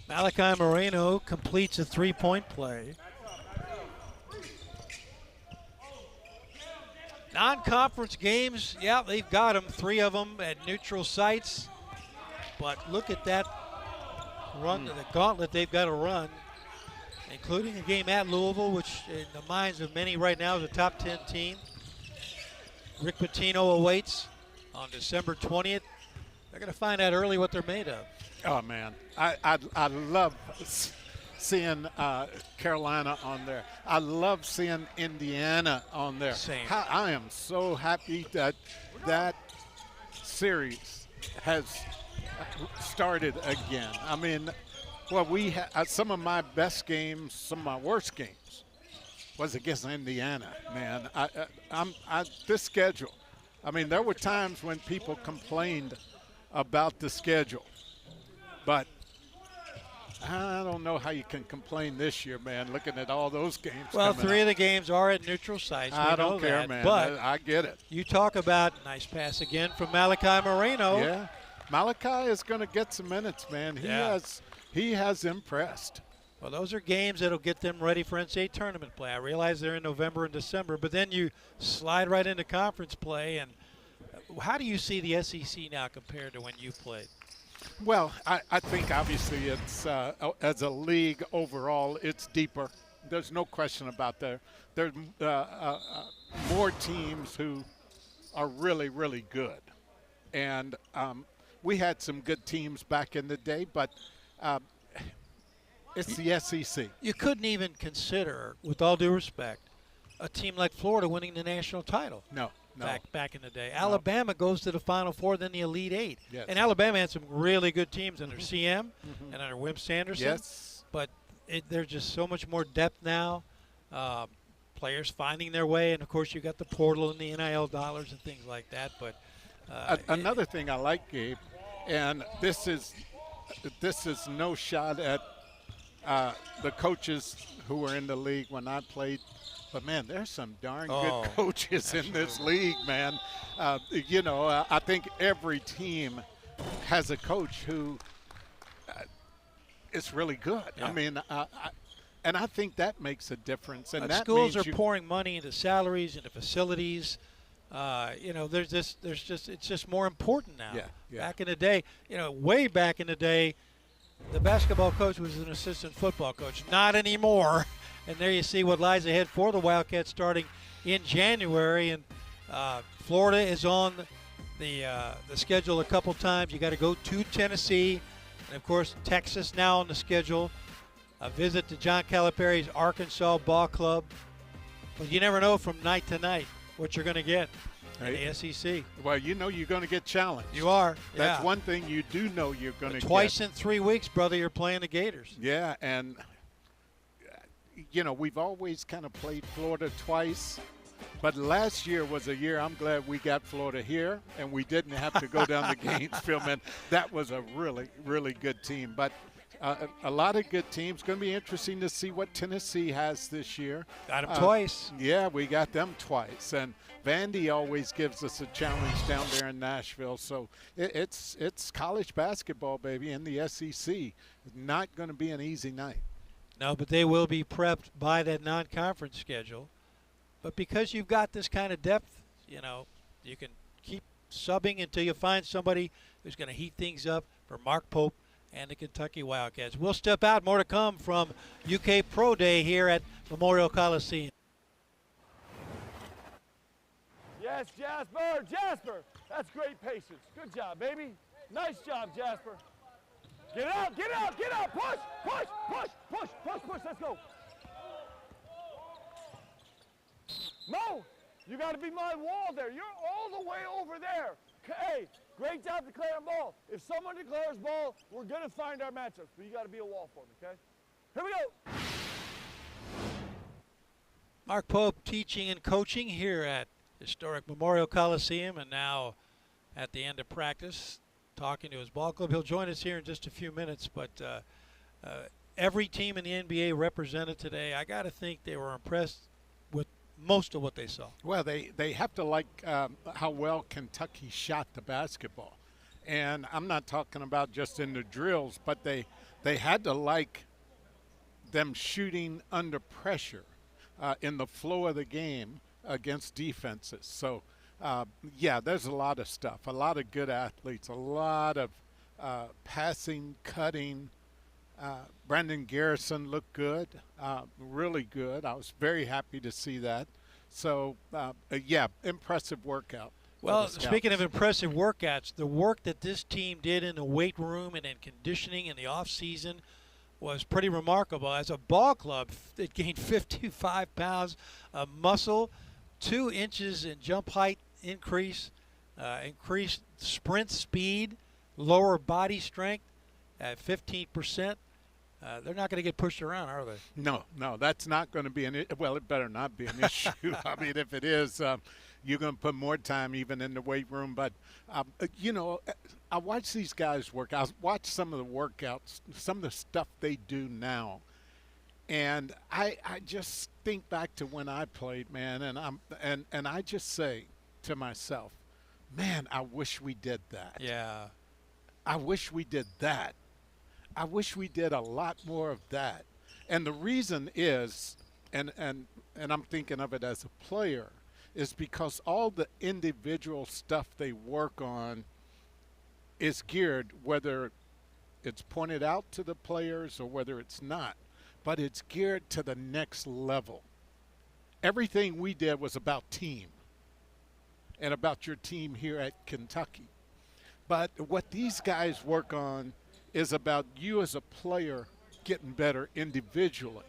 Malachi Moreno completes a three-point play. Non-conference games, yeah, they've got them, 3 of them at neutral sites. But look at that run, the gauntlet they've got to run, including a game at Louisville, which in the minds of many right now is a top 10 team. Rick Pitino awaits on December 20th. They're going to find out early what they're made of. Oh, man. I love seeing Carolina on there. I love seeing Indiana on there. Same. I am so happy that that series has started again. I mean, well, we had some of my best games, some of my worst games was against Indiana, man. This schedule, I mean, there were times when people complained about the schedule, but I don't know how you can complain this year, man, looking at all those games. Well, 3 of the games are at neutral sites. I don't care, man. But I get it. you talk about, nice pass again from Malachi Moreno. Yeah. Malachi is going to get some minutes, man. He has impressed. Well, those are games that'll get them ready for NCAA tournament play. I realize they're in November and December, but then you slide right into conference play. And how do you see the SEC now compared to when you played? Well, I think obviously it's as a league overall, it's deeper. There's no question about that. There's more teams who are really, really good. And we had some good teams back in the day, but it's the SEC. You couldn't even consider, with all due respect, a team like Florida winning the national title. No. Back in the day. Alabama goes to the Final Four, then the Elite Eight. Yes. And Alabama had some really good teams under CM and under Wimp Sanderson. Yes. But there's just so much more depth now. Players finding their way, and of course you got the portal and the NIL dollars and things like that. But another thing I like, Gabe, and this is no shot at the coaches who were in the league when I played. But, man, there's some darn good coaches in this league, man. I think every team has a coach who is really good. Yeah. I mean, and I think that makes a difference. And that schools means are pouring money into salaries, into facilities. It's just more important now. Yeah. Back in the day, way back in the day, the basketball coach was an assistant football coach. Not anymore. And there you see what lies ahead for the Wildcats starting in January. And Florida is on the schedule a couple times. You got to go to Tennessee. And, of course, Texas now on the schedule. A visit to John Calipari's Arkansas Ball Club. But you never know from night to night what you're going to get in the SEC. Well, you're going to get challenged. You are. That's one thing you do know you're going to get. Twice in 3 weeks, brother, you're playing the Gators. Yeah, and – we've always kind of played Florida twice, but last year was a year I'm glad we got Florida here and we didn't have to go down to Gainesville, man. That was a really, really good team. But a lot of good teams. Going to be interesting to see what Tennessee has this year. Got them twice. Yeah, we got them twice. And Vandy always gives us a challenge down there in Nashville. So it's college basketball, baby, in the SEC. Not going to be an easy night. No, but they will be prepped by that non-conference schedule. But because you've got this kind of depth, you can keep subbing until you find somebody who's going to heat things up for Mark Pope and the Kentucky Wildcats. We'll step out. More to come from UK Pro Day here at Memorial Coliseum. Yes, Jasper. Jasper. That's great patience. Good job, baby. Nice job, Jasper. Get out, get out, get out. Push, push, push, push, push, push. Let's go. Mo, you got to be my wall there. You're all the way over there. Hey, great job declaring ball. If someone declares ball, we're going to find our matchups, but you got to be a wall for me, okay? Here we go. Mark Pope teaching and coaching here at historic Memorial Coliseum, and now at the end of practice, talking to his ball club. He'll join us here in just a few minutes, but every team in the NBA represented today, I got to think they were impressed with most of what they saw. Well, they have to like how well Kentucky shot the basketball. And I'm not talking about just in the drills, but they had to like them shooting under pressure in the flow of the game against defenses. So, yeah, there's a lot of stuff, a lot of good athletes, a lot of passing, cutting. Brandon Garrison looked good, really good. I was very happy to see that. So, yeah, impressive workout. Well, speaking of impressive workouts, the work that this team did in the weight room and in conditioning in the offseason was pretty remarkable. As a ball club, it gained 55 pounds of muscle, 2 inches in jump height increase, increased sprint speed, lower body strength at 15%. They're not going to get pushed around, are they? No, that's not going to be an issue. Well, it better not be an issue. I mean, if it is, you're going to put more time even in the weight room. But, I watch these guys work. I watch some of the workouts, some of the stuff they do now. And I just think back to when I played, man, and I just say to myself, man, I wish we did that. Yeah. I wish we did that. I wish we did a lot more of that. And the reason is, and I'm thinking of it as a player, is because all the individual stuff they work on is geared, whether it's pointed out to the players or whether it's not, but it's geared to the next level. Everything we did was about team. and about your team here at Kentucky. But what these guys work on is about you as a player getting better individually.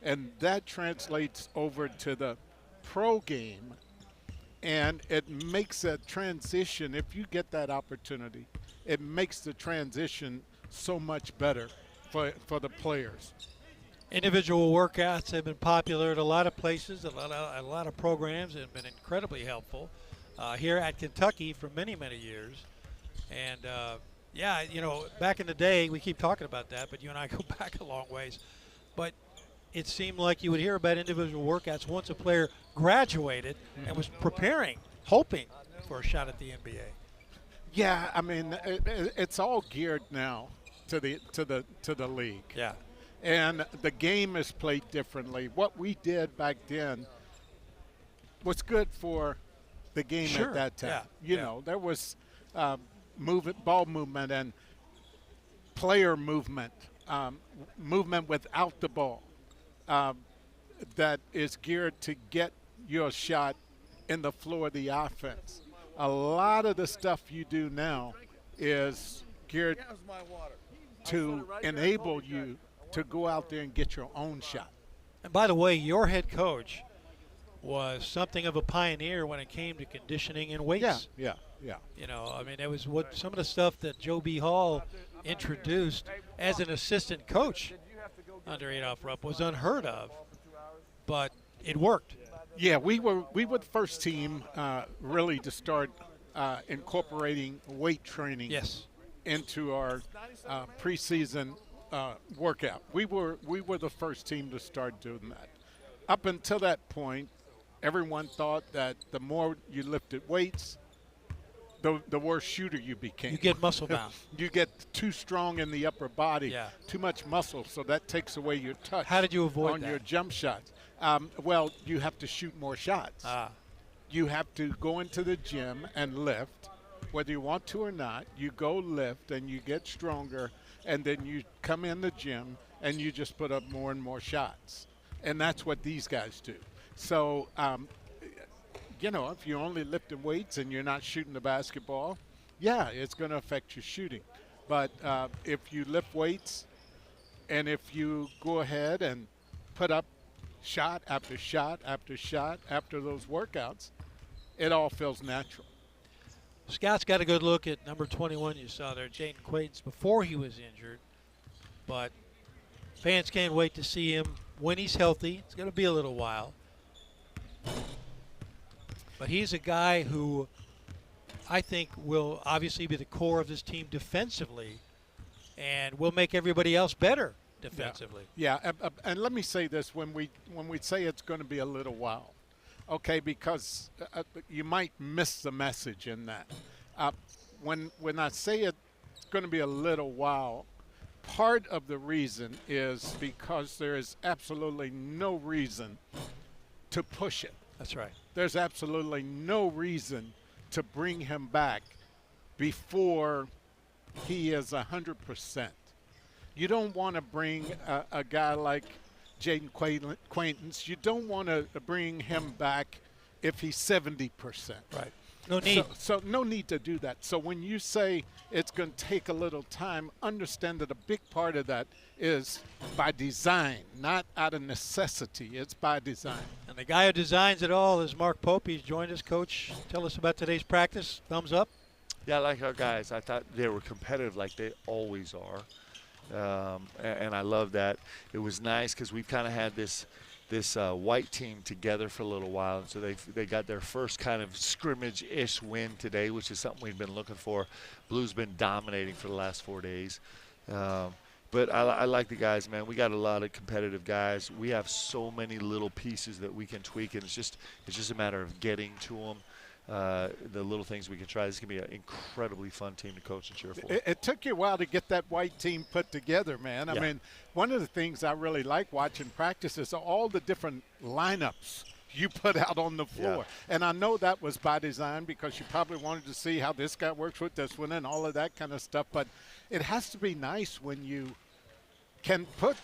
And that translates over to the pro game, and it makes a transition. If you get that opportunity, it makes the transition so much better for the players. Individual workouts have been popular at a lot of places, a lot of programs have been incredibly helpful here at Kentucky for many, many years. And yeah, you know, back in the day, we keep talking about that, but you and I go back a long ways. But it seemed like you would hear about individual workouts once a player graduated and was preparing, hoping for a shot at the NBA. Yeah, I mean, it's all geared now to the league. Yeah. And the game is played differently. What we did back then was good for the game Sure. at that time. Yeah. You know, there was ball movement and player movement, movement without the ball that is geared to get your shot in the floor of the offense. A lot of the stuff you do now is geared to enable you to go out there and get your own shot. And by the way, your head coach was something of a pioneer when it came to conditioning and weights. Yeah. You know, I mean, it was what some of the stuff that Joe B. Hall introduced as an assistant coach under Adolph Rupp was unheard of, but it worked. Yeah, we were the first team really to start incorporating weight training into our preseason workout. We were the first team to start doing that. Up until that point, everyone thought that the more you lifted weights, the worse shooter you became. You get muscle bound. You get too strong in the upper body, too much muscle, so that takes away your touch. How did you avoid on that? your jump shots? Well, you have to shoot more shots. You have to go into the gym and lift, whether you want to or not. You go lift and you get stronger, and then you come in the gym and you just put up more and more shots. And that's what these guys do. So, you know, if you're only lifting weights and you're not shooting the basketball, yeah, it's going to affect your shooting. But if you lift weights and if you go ahead and put up shot after shot after shot after those workouts, it all feels natural. Scott's got a good look at number 21 you saw there, Jaden Quaidens, before he was injured. But fans can't wait to see him when he's healthy. It's going to be a little while. But he's a guy who I think will obviously be the core of this team defensively and will make everybody else better defensively. Yeah, and let me say this, when we say it's going to be a little while, okay, because you might miss the message in that. When I say it's going to be a little while, part of the reason is because there is absolutely no reason to push it. That's right. There's absolutely no reason to bring him back before he is 100%. You don't want to bring a guy like Jaden Quaidens. You don't want to bring him back if he's 70%. Right. No need. So no need to do that. So when you say it's going to take a little time, understand that a big part of that is by design, not out of necessity. It's by design. And the guy who designs it all is Mark Pope. He's joined us. Coach, tell us about today's practice. Thumbs up. Yeah, I like our guys. I thought they were competitive like they always are. And I love that. It was nice because we've kind of had this white team together for a little while, and so they got their first kind of scrimmage-ish win today, which is something we've been looking for. Blue's been dominating for the last 4 days. But I like the guys, man. We got a lot of competitive guys. We have so many little pieces that we can tweak, and it's just a matter of getting to them. The little things we can try. This is going to be an incredibly fun team to coach and cheer for. It took you a while to get that white team put together, man. I mean, one of the things I really like watching practice is all the different lineups you put out on the floor. Yeah. And I know that was by design because you probably wanted to see how this guy works with this one and all of that kind of stuff. But it has to be nice when you can put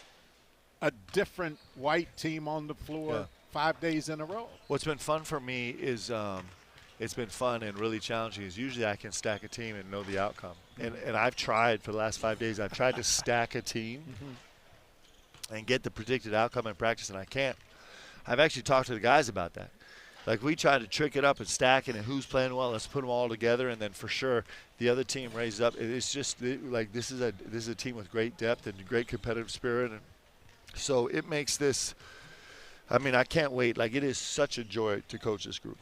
a different white team on the floor 5 days in a row. What's been fun for me is it's been fun and really challenging is usually I can stack a team and know the outcome. And I've tried for the last 5 days. I've tried to stack a team and get the predicted outcome in practice, and I can't. I've actually talked to the guys about that. Like, we try to trick it up and stack it and who's playing well, let's put them all together, and then for sure the other team raises up. It's just like this is a team with great depth and great competitive spirit, and so it makes this, I mean, I can't wait. Like, it is such a joy to coach this group.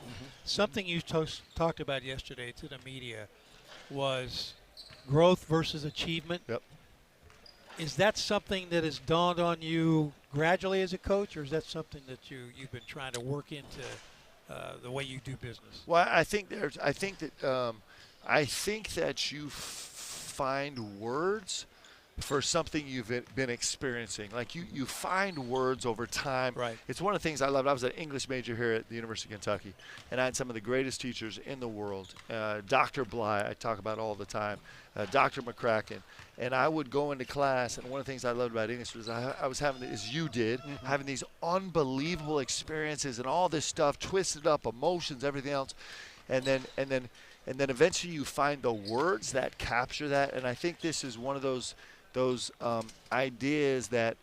Something you talked about yesterday to the media was growth versus achievement. Yep. Is that something that has dawned on you gradually as a coach, or is that something that you've been trying to work into the way you do business? Well, I think that you find words for something you've been experiencing. Like, you find words over time. Right. It's one of the things I loved. I was an English major here at the University of Kentucky, and I had some of the greatest teachers in the world. Dr. Bly, I talk about all the time, Dr. McCracken. And I would go into class, and one of the things I loved about English was I was having, as you did, having these unbelievable experiences and all this stuff, twisted up emotions, everything else. And then eventually you find the words that capture that. And I think this is one of those ideas that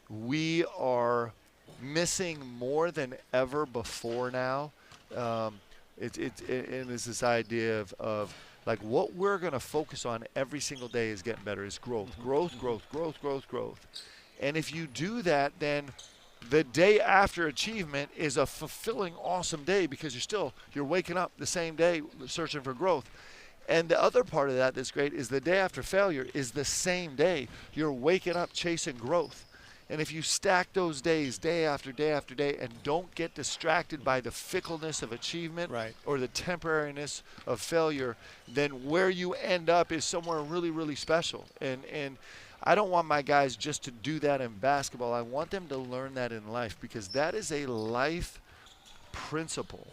we are missing more than ever before now. And it's this idea of like what we're going to focus on every single day is getting better, is growth. And if you do that, then the day after achievement is a fulfilling, awesome day because you're waking up the same day searching for growth. And the other part of that that's great is the day after failure is the same day. You're waking up chasing growth. And if you stack those days day after day after day and don't get distracted by the fickleness of achievement or the temporariness of failure, then where you end up is somewhere really, really special. And I don't want my guys just to do that in basketball. I want them to learn that in life because that is a life principle.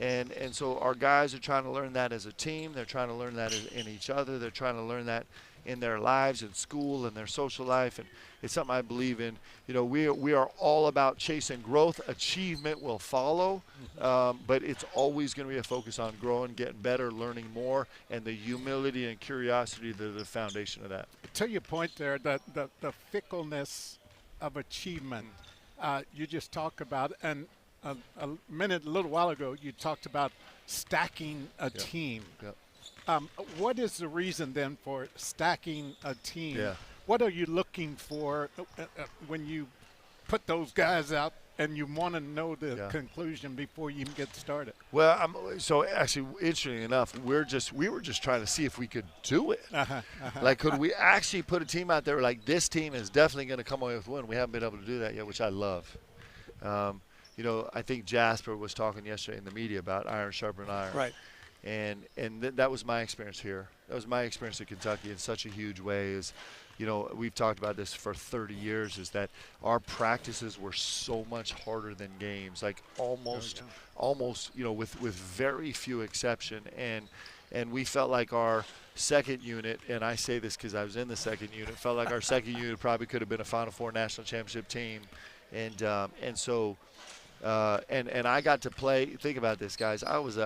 And so our guys are trying to learn that as a team. They're trying to learn that in each other. They're trying to learn that in their lives, in school, in their social life. And it's something I believe in. You know, we are all about chasing growth. Achievement will follow, but it's always going to be a focus on growing, getting better, learning more, and the humility and curiosity that are the foundation of that. To your point there, the fickleness of achievement, you just talked about, and a little while ago, you talked about stacking a team. Yep. What is the reason then for stacking a team? Yeah. What are you looking for when you put those guys out and you want to know the conclusion before you even get started? Well, so actually, interestingly enough, we were just trying to see if we could do it. Like, could we actually put a team out there like this team is definitely going to come away with a win? We haven't been able to do that yet, which I love. You know, I think Jasper was talking yesterday in the media about iron sharpening iron. Right. And that was my experience here. That was my experience at Kentucky in such a huge way. Is, you know, we've talked about this for 30 years, is that our practices were so much harder than games, like almost, you know, with very few exception. And we felt like our second unit, and I say this because I was in the second unit, felt like our second unit probably could have been a Final Four national championship team. And so I got to play. Think about this, guys. I was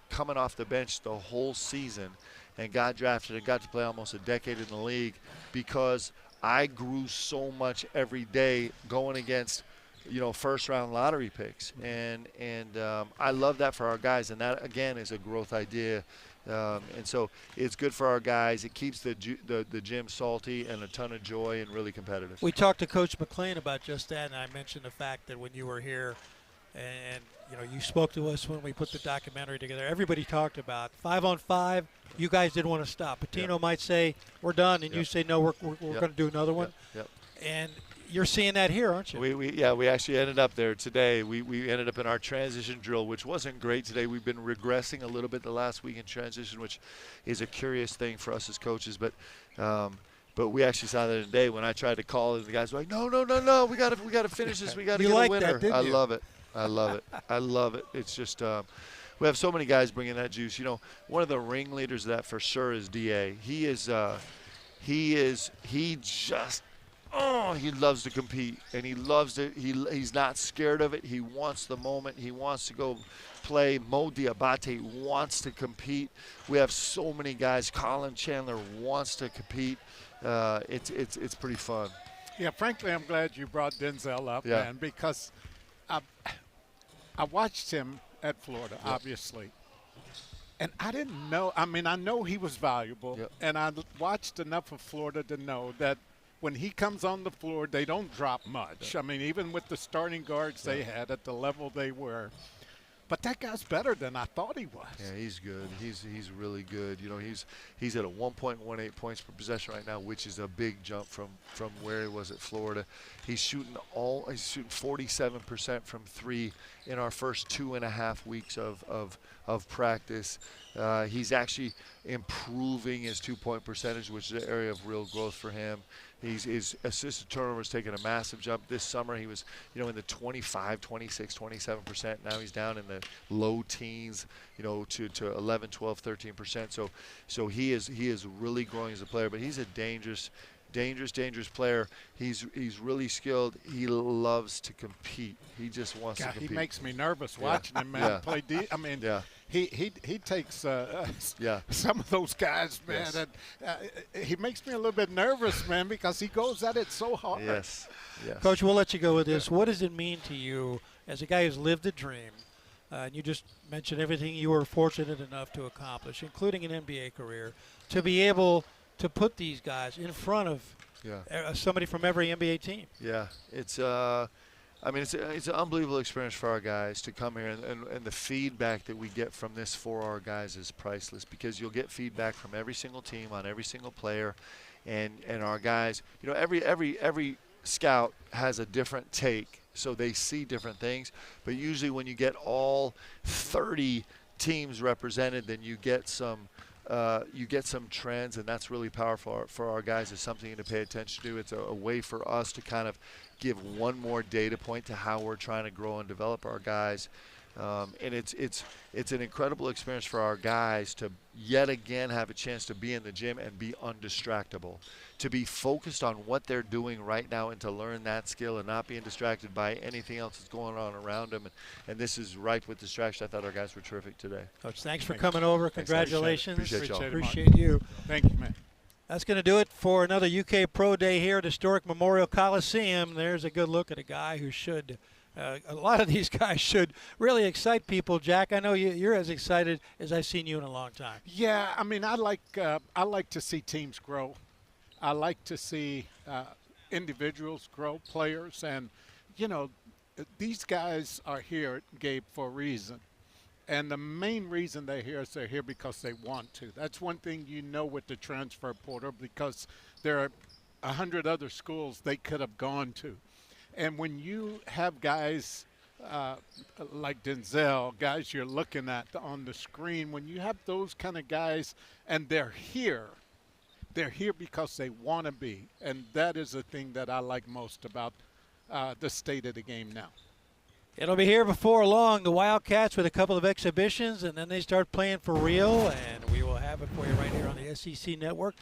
coming off the bench the whole season, and got drafted and got to play almost a decade in the league because I grew so much every day going against, you know, first-round lottery picks, and I love that for our guys, and that again is a growth idea. And so it's good for our guys. It keeps the gym salty and a ton of joy and really competitive. We talked to Coach McClain about just that, and I mentioned the fact that when you were here, and you know, you spoke to us when we put the documentary together. Everybody talked about 5-on-5. You guys didn't want to stop. Patino might say we're done, and you say no, we're going to do another one. And you're seeing that here, aren't you? We actually ended up there today. We ended up in our transition drill, which wasn't great today. We've been regressing a little bit the last week in transition, which is a curious thing for us as coaches. But we actually saw that today when I tried to call it. The guys were like, no, we got to finish this. We got to get a winner. That, I love it. I love it. It's just we have so many guys bringing that juice. You know, one of the ringleaders of that for sure is DA. He just he loves to compete, and he loves it. He's not scared of it. He wants the moment. He wants to go play. Mo Diabate wants to compete. We have so many guys. Colin Chandler wants to compete. It's pretty fun. Yeah, frankly, I'm glad you brought Denzel up, Yeah. man, because I watched him at Florida, obviously. And I didn't know. I mean, I know he was valuable, and I watched enough of Florida to know that when he comes on the floor, they don't drop much. I mean, even with the starting guards they had at the level they were. But that guy's better than I thought he was. Yeah, he's good. He's really good. You know, he's at a 1.18 points per possession right now, which is a big jump from where he was at Florida. He's shooting 47% from three in our first 2.5 weeks of practice. He's actually improving his 2-point percentage, which is an area of real growth for him. His assist to turnover is taking a massive jump. This summer he was, in the 25, 26, 27%. Now he's down in the low teens, to 11, 12, 13%. So he is really growing as a player. But he's a dangerous player. He's really skilled. He loves to compete. He just wants to compete. He makes me nervous watching him, man, play. He takes some of those guys, man. Yes. And he makes me a little bit nervous, man, because he goes at it so hard. Yes. Coach, we'll let you go with this. What does it mean to you as a guy who's lived the dream? And you just mentioned everything you were fortunate enough to accomplish, including an NBA career, to be able to put these guys in front of somebody from every NBA team. Yeah, it's it's an unbelievable experience for our guys to come here, and the feedback that we get from this for our guys is priceless, because you'll get feedback from every single team on every single player, and our guys, every scout has a different take, so they see different things. But usually when you get all 30 teams represented, then you get some trends, and that's really powerful for our guys. It's something to pay attention to. It's a way for us to kind of give one more data point to how we're trying to grow and develop our guys. And it's an incredible experience for our guys to yet again have a chance to be in the gym and be undistractable, to be focused on what they're doing right now and to learn that skill and not being distracted by anything else that's going on around them. And this is right with distraction. I thought our guys were terrific today. Coach, thanks for coming over. Congratulations. Appreciate y'all. Appreciate you. Thank you, man. That's going to do it for another UK Pro Day here at Historic Memorial Coliseum. There's a good look at a guy who should a lot of these guys should really excite people. Jack, I know you're as excited as I've seen you in a long time. Yeah, I mean, I like to see teams grow. I like to see individuals grow, players, and these guys are here, Gabe, for a reason. And the main reason they're here is they're here because they want to. That's one thing with the transfer portal, because there are 100 other schools they could have gone to. And when you have guys like Denzel, guys you're looking at on the screen, when you have those kind of guys and they're here because they want to be. And that is the thing that I like most about the state of the game now. It'll be here before long, the Wildcats with a couple of exhibitions, and then they start playing for real, and we will have it for you right here on the SEC Network.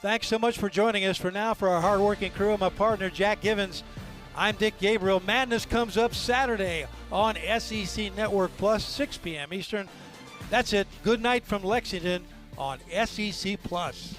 Thanks so much for joining us. For now, for our hardworking crew and my partner, Jack Givens, I'm Dick Gabriel. Madness comes up Saturday on SEC Network Plus, 6 p.m. Eastern. That's it. Good night from Lexington on SEC Plus.